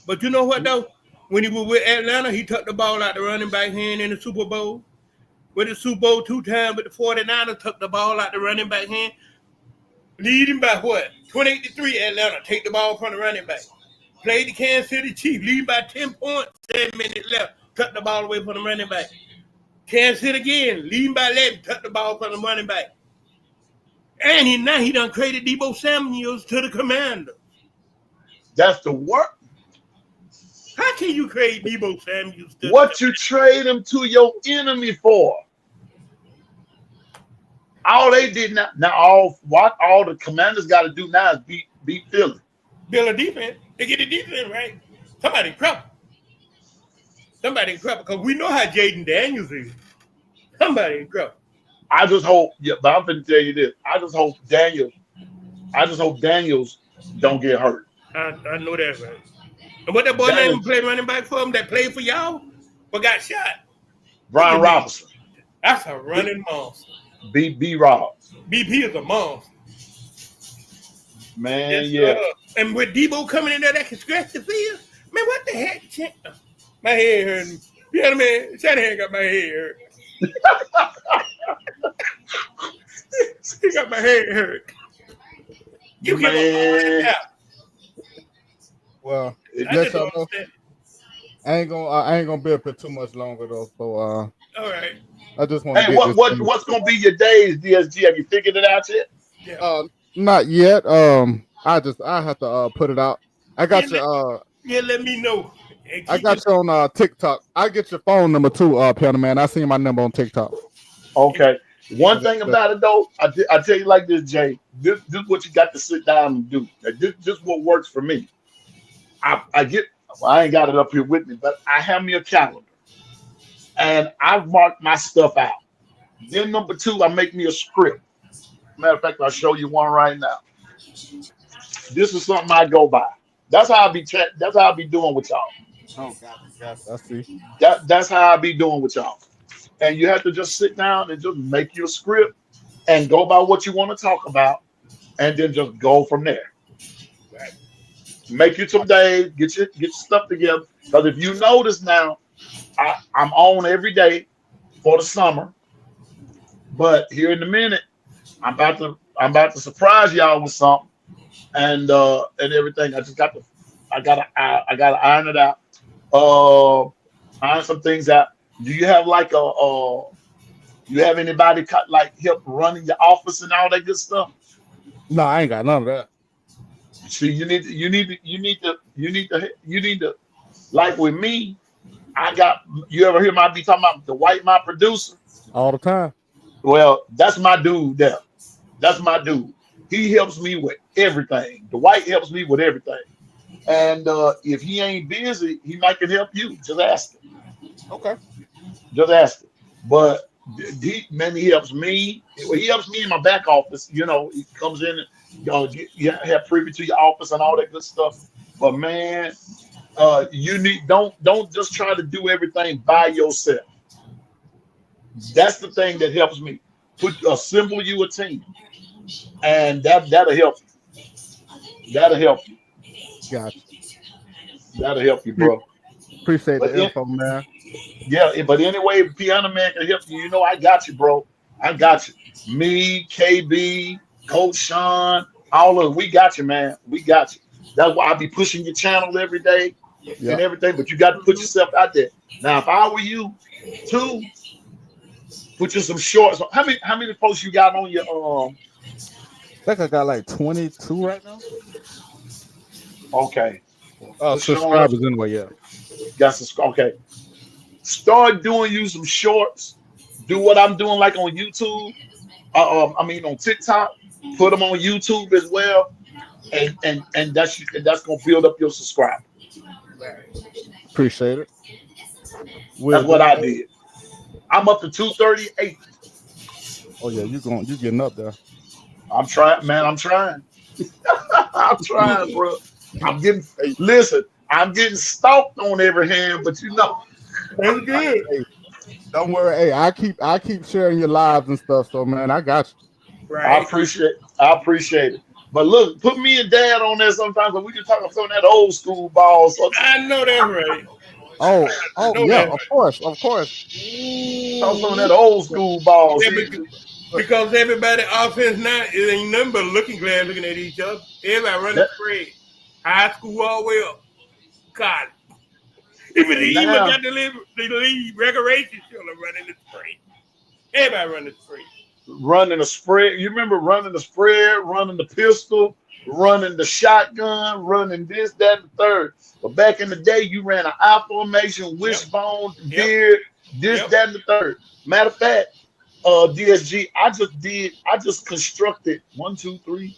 But you know what though? When he was with Atlanta, he took the ball out the running back hand in the Super Bowl. With the Super Bowl 2 times, but the 49ers took the ball out the running back hand. Leading by what? 28-3 Atlanta. Take the ball from the running back. Played the Kansas City Chiefs. Lead by 10 points. 7 minutes left. Cut the ball away from the running back. Kansas City again. Leading by 11. Cut the ball from the running back. And he done traded Deebo Samuels to the Commanders. That's the work. How can you trade Deebo Samuels to what you trade him to your enemy for? All they did now all the Commanders got to do now is beat Philly. Build a defense. They get the defense right. Somebody in trouble. Because we know how Jaden Daniels is. Somebody in trouble. I just hope, but I'm going to tell you this. I just hope Daniels don't get hurt. I know that's right. And what that boy name who played running back for him that played for y'all but got shot? Brian Robinson. That's a running monster. B. Rob. BP is a monster. Man, yeah. And with Deebo coming in there that can scratch the field, man, what the heck? My head hurting. You know what I mean? Shanahan got my head hurt. He got my head hurt. You give him a well, let y'all know. I ain't gonna be up here too much longer though. So all right. I just want to. Hey, what's gonna be your days, DSG? Have you figured it out yet? Yeah. Not yet. I have to put it out. I got you. Let me know. I got you on TikTok. I get your phone number too, Piano Man. I see my number on TikTok. Okay. One thing about it though, I tell you like this, Jay. This is what you got to sit down and do. This what works for me. I ain't got it up here with me, but I have me a calendar, and I've marked my stuff out. Then number 2, I make me a script. Matter of fact, I'll show you one right now. This is something I go by. That's how I be That's how I be doing with y'all. Oh, got I see. That's how I be doing with y'all. And you have to just sit down and just make your script and go by what you want to talk about, and then just go from there. Right. Make you some days, get your stuff together. Because if you notice now, I'm on every day for the summer. But here in a minute, I'm about to surprise y'all with something, and everything. I gotta iron it out. Iron some things out. Do you have like a You have anybody like help running your office and all that good stuff? No, I ain't got none of that. See, you need to like with me. I got, you ever hear me be talking about the white my producer? All the time. Well, that's my dude there. That's my dude. He helps me with everything. The white helps me with everything. And if he ain't busy, he might can help you. Just ask him. Okay. Just ask him. But he helps me. He helps me in my back office. You know, he comes in and you have privy to your office and all that good stuff. But man, you don't just try to do everything by yourself. That's the thing that helps me. Assemble you a team, and that'll help you. That'll help you. Gotcha. That'll help you, bro. Appreciate the info, man. Yeah, but anyway, Piano Man can help you. You know, I got you, bro. I got you. Me, KB, Coach Sean, all of them. We got you, man. We got you. That's why I be pushing your channel every day and everything. But you got to put yourself out there. Now, if I were you, too, put you some shorts. How many posts you got on your I think I got like 22 right now. Okay. Subscribers anyway, yeah. Got some. Okay. Start doing you some shorts. Do what I'm doing, like on YouTube. On TikTok. Put them on YouTube as well, and that's gonna build up your subscriber. Appreciate it. That's what I did. I'm up to 238. Oh yeah, you getting up there. I'm trying, man. I'm trying. I'm trying, bro. I'm getting stalked on every hand, but you know, That's good. Hey, don't worry. Hey, I keep sharing your lives and stuff. So man, I got you. Right. I appreciate it. But look, put me and Dad on there sometimes, so we can talk about some of that old school ball. So I know that's right. Oh yeah, that. of course. talk some of that old school ball. Yeah, because everybody offense now it ain't nothing but looking glass looking at each other. Everybody running spread. High school all the way up. College. Even got the lead recreation children running the spread. Everybody running the spread. Running a spread. You remember running the spread, running the pistol, running the shotgun, running this, that, and the third. But back in the day, you ran an I formation, wishbone, beard, that, and the third. Matter of fact, DSG, I just constructed 3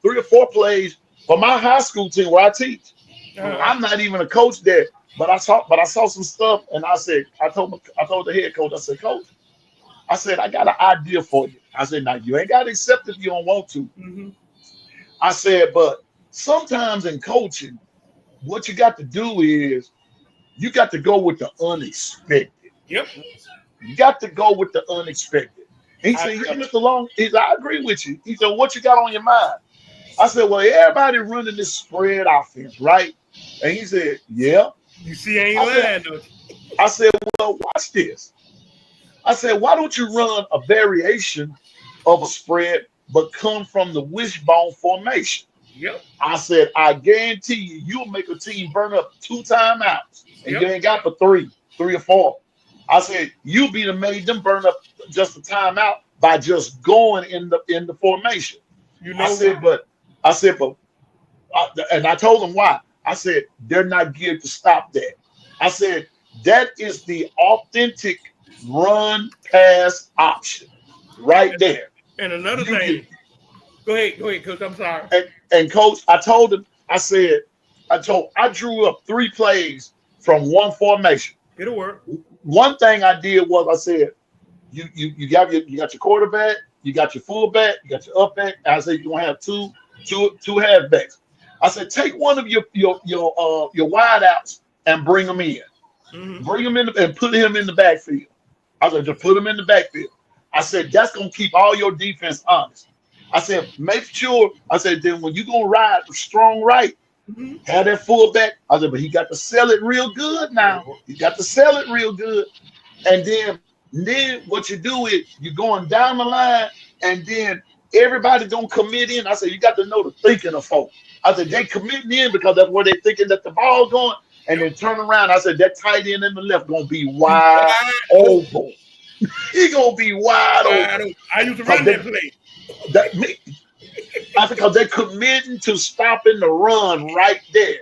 or 4 plays for my high school team where I teach. I'm not even a coach there, but I saw some stuff, and I told the head coach, I said, Coach, I said, I got an idea for you. I said, now you ain't got to accept if you don't want to. Mm-hmm. I said, but sometimes in coaching, what you got to do is you got to go with the unexpected. Yep. You got to go with the unexpected. He said, yeah, Mr. Long, I agree with you. He said, what you got on your mind? I said, well, everybody running this spread offense, right? And he said, yeah. You see, I ain't lying, don't you? I said, well, watch this. I said, why don't you run a variation of a spread, but come from the wishbone formation? Yep. I said, I guarantee you'll make a team burn up 2 timeouts, and you ain't got but 3 or 4. I said, you be the made them burn up just a timeout by just going in the formation. You know, I said, and I told them why. I said, they're not geared to stop that. I said, that is the authentic run pass option right there. And another thing, go ahead, Coach. I'm sorry. And Coach, I told him, I drew up 3 plays from one formation. It'll work. One thing I did was I said, you got your quarterback, you got your fullback, you got your up back. I said you're gonna have two halfbacks. I said take one of your wideouts and bring them in. Mm-hmm. Bring him in and put him in the backfield. I said, just put him in the backfield. I said, that's going to keep all your defense honest. I said, make sure, I said, then when you're going to ride the strong right, have that fullback. I said, but he got to sell it real good now. He got to sell it real good. And then what you do is you're going down the line, and then everybody going to commit in. I said, you got to know the thinking of folks. I said, they committing in because that's where they're thinking that the ball's going. And then turn around. I said, that tight end in the left going to be wide open. He gonna be wide open. I used to run that play. I think because they're committing to stopping the run right there.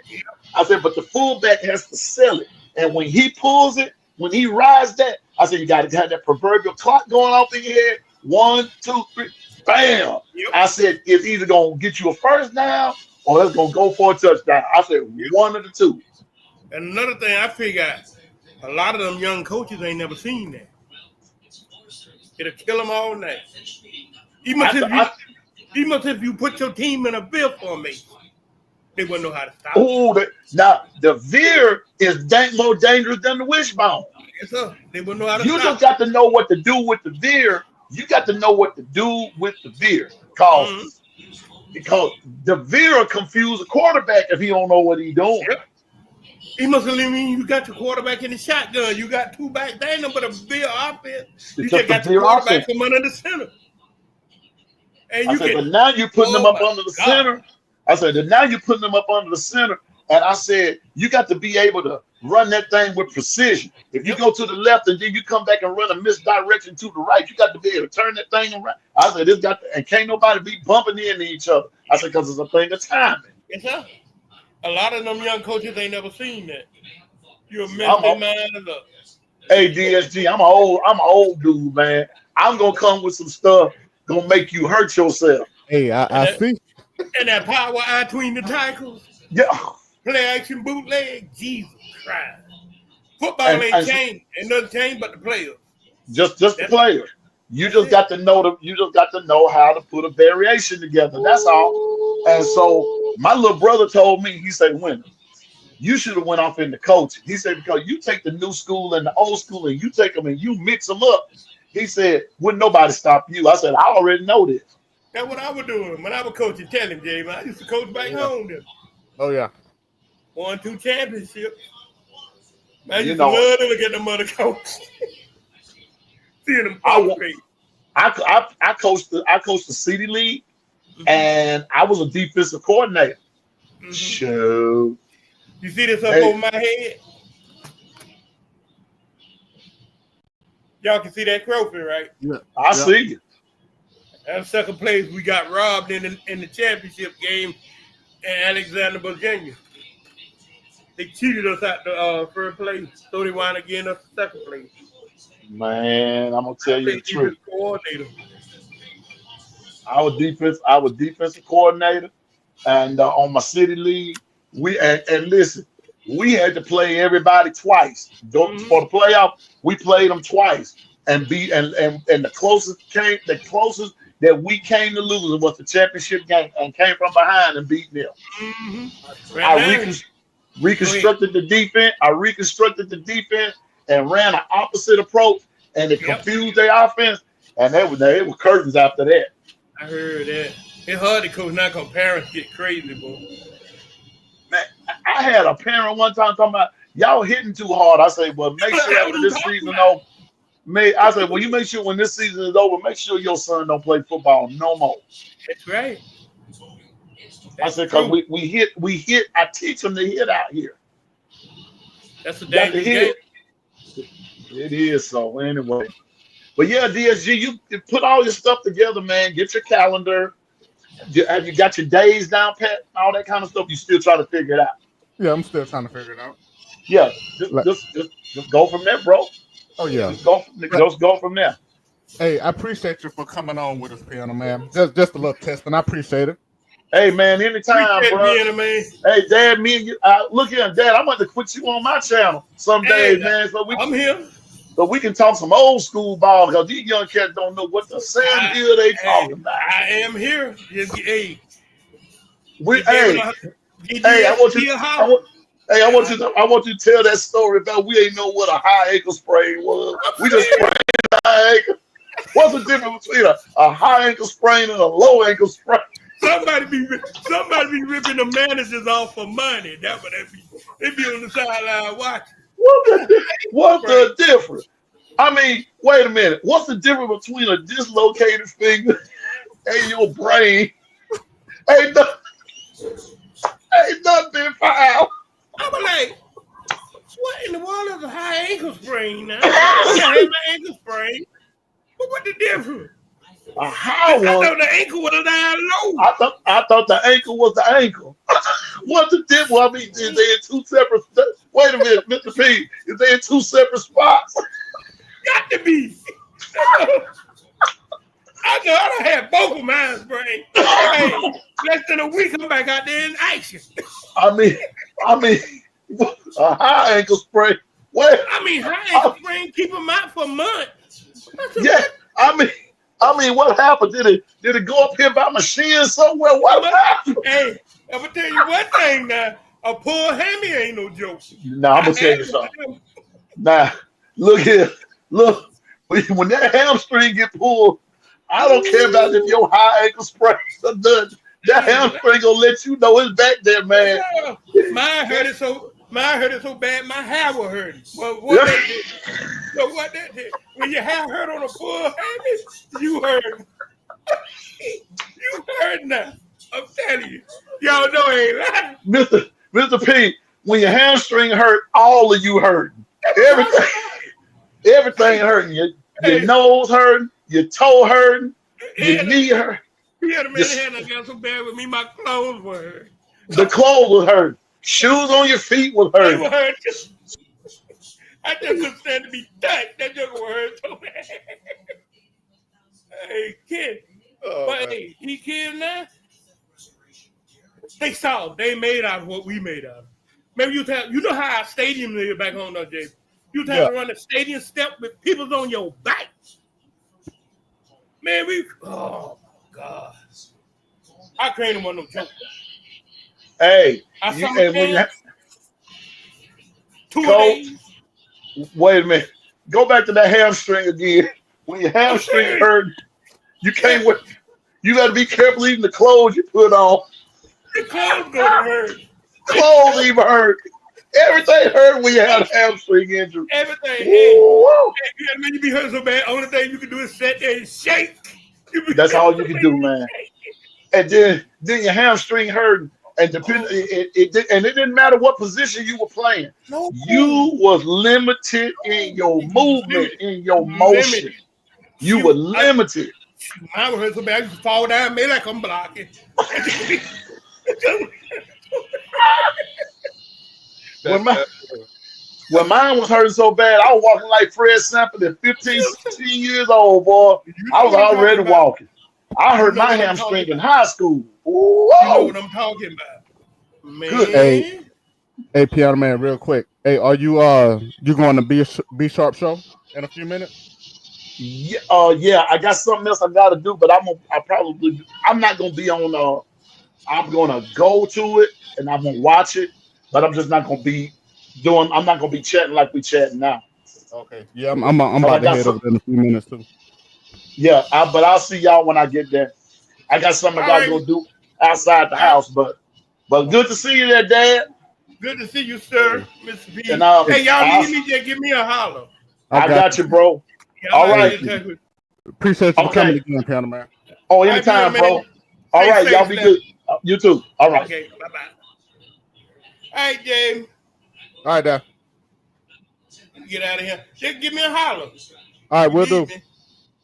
I said, but the fullback has to sell it. And when he pulls it, when he rides that, I said, you got to have that proverbial clock going off in your head. 1, 2, 3, bam. Yep. I said, it's either going to get you a first down or it's going to go for a touchdown. I said, one of the two. And another thing I figure out, a lot of them young coaches ain't never seen that. It'll kill them all night. Even if you put your team in a bill formation, they wouldn't know how to stop. Oh, now the veer is more dangerous than the wishbone. Yes, sir. They wouldn't know how to You stop. just got to know what to do with the veer. You got to know what to do with the veer. Because the veer will confuse a quarterback if he don't know what he's doing. Yep. He must have mean you got your quarterback in the shotgun. You got two backs. They ain't no but a veer offense. You just got your quarterback from under the center. And I said, but now you're putting them up under the center. I said, now you're putting them up under the center. And I said, you got to be able to run that thing with precision. If you go to the left and then you come back and run a misdirection to the right, you got to be able to turn that thing around. I said, this got to, and can't nobody be bumping into each other. I said, because it's a thing of timing. Yes, sir. A lot of them young coaches ain't never seen that. You're mentally minded up. Hey, DSG, I'm an old dude, man. I'm gonna come with some stuff gonna make you hurt yourself. Hey, I see. And that power eye between the tackles. Yeah. Play action bootleg. Jesus Christ. Football ain't changed. Ain't nothing changed but the players. Just the players. You just got to know how to put a variation together. That's all. And so my little brother told me, he said, "Winner, you should have went off into coaching." He said, because you take the new school and the old school and you take them and you mix them up. He said, wouldn't nobody stop you? I said, I already know this. That's what I was doing when I was coaching. Tell him, Jay, man. I used to coach back home. Then. Oh yeah. 1-2 championships. Man, I used to love to look at them other coaches. Seeing them I coached the city league, and I was a defensive coordinator. Mm-hmm. Shoot. You see this up over my head? Y'all can see that trophy, right? Yeah. I see you. That's second place. We got robbed in the championship game in Alexander, Virginia. They cheated us out the first place, so they wound up getting us the second place. Man, I'm gonna tell you the truth. Coordinator. I was defensive coordinator, and on my city league, and listen, we had to play everybody twice. For the playoff, we played them twice, and the closest that we came to losing was the championship game, and came from behind and beat them. Mm-hmm. I reconstructed the defense. And ran an opposite approach, and it confused their offense, and it was curtains after that. I heard that. It's hard to coach now because parents get crazy, boy. Man, I had a parent one time talking about y'all hitting too hard. I say, well, make sure when this season over. I said, well, you make sure when this season is over, make sure your son don't play football no more. That's right. I said, because we hit. I teach them to hit out here. That's a dangerous game. It is. So anyway, but yeah, DSG, you put all your stuff together, man. Get your calendar. Have you got your days down, Pat? All that kind of stuff. You still trying to figure it out? Yeah, I'm still trying to figure it out. Yeah, just go from there, bro. Oh yeah, just go from there. Hey, I appreciate you for coming on with us, Piano Man. Just a little testing. I appreciate it. Hey man, anytime, bro. Man. Hey, Dad, me and you. Look here, Dad. I'm going to put you on my channel some days, man. I'm here. So we can talk some old school ball because these young cats don't know what the sand hill they talking about. I am here. I want you to tell that story about we ain't know what a high ankle sprain was. We just sprained a high ankle. What's the difference between a high ankle sprain and a low ankle sprain? Somebody be ripping the managers off for money. That's what they be on the sideline watching. What's the difference? I mean, wait a minute. What's the difference between a dislocated finger and your brain? Ain't nothing been filed. I'm like, What in the world is a high ankle sprain now? I had my ankle sprain. But what the difference? A high I one. thought the ankle was down low. I thought the ankle was the ankle. What's the difference? I mean, is they in two separate? Wait a minute, Mr. P. Is they in two separate spots? Got to be. I know I done had both of mine sprained. Hey, less than a week, I'm back out there in action. I mean, a high ankle sprain. What? I mean, high ankle sprain keep them out for months. Yeah, I mean, what happened? Did it go up here by my shin somewhere? What happened? Hey, I'm gonna tell you one thing now. A pulled hammy ain't no joke. Nah, I'm gonna tell you something. Nah, look here. Look, when that hamstring get pulled, I don't care about if your high ankle sprain or nothing. That hamstring gonna let you know it's back there, man. Mine hurt it so bad, my hair was hurting. Well, what that did? So what that did? When your hair hurt on a full hammy, you hurt. You hurt now. I'm telling you. Y'all know I ain't lying. Mr. P, when your hamstring hurt, all of you hurting. Everything hurting. Your nose hurting, your toe hurting, your knee hurting. He had a man hand that got so bad with me, my clothes were hurt. The clothes was hurting. Shoes on your feet was They hurting. were hurt. I just couldn't stand to be tight. That joke was hurt so bad. Hey, kid. But hey, he kid now. They soft. They made out of what we made out of. Maybe you know how our stadium is back home though, Jay. You have to run the stadium step with people on your back. Man, oh my God. I couldn't want no joke. Hey, I saw when 2 days. Wait a minute. Go back to that hamstring again. When your hamstring hurt, you can't wait. You got to be careful even the clothes you put on. The clothes gonna hurt. Clothes even hurt. Everything hurt when you had a hamstring injury. Everything. Woo! You be hurt so bad. Only thing you can do is sit there and shake. That's all you can do, man. And then your hamstring hurt, and it didn't matter what position you were playing. No. You was limited in your movement, in your motion. You were limited. Mine hurt so bad, I used to fall down, made like I'm blocking. When mine was hurting so bad, I was walking like Fred Sanford at 15, 16 years old, boy. I was already walking. I hurt my hamstring in high school. Whoa. You know what I'm talking about. Man. Good. Hey, Piano Man, real quick. Hey, are you going to B Sharp show in a few minutes? Yeah, I got something else I gotta do, but I'm not gonna be on I'm gonna go to it and I'm gonna watch it, but I'm just not gonna be chatting like we chatting now. Okay. Yeah, I'm about to head over there in a few minutes too. Yeah, but I'll see y'all when I get there. I got something I gotta go do outside the house, but good to see you there, Dad. Good to see you, sir, Mr. P. And, hey, y'all need me to give me a holler. I got you, bro. All right. Appreciate you coming again, Piano Man. Oh, anytime, bro. All right, y'all be good. You too. All right. Okay, bye-bye. All right, James. All right, Dad. Get out of here. Just give me a holler. All right, we'll do.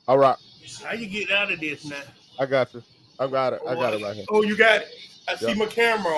All right. How you get out of this now? I got you. I got it. I got it right here. Oh, you got it. I see my camera.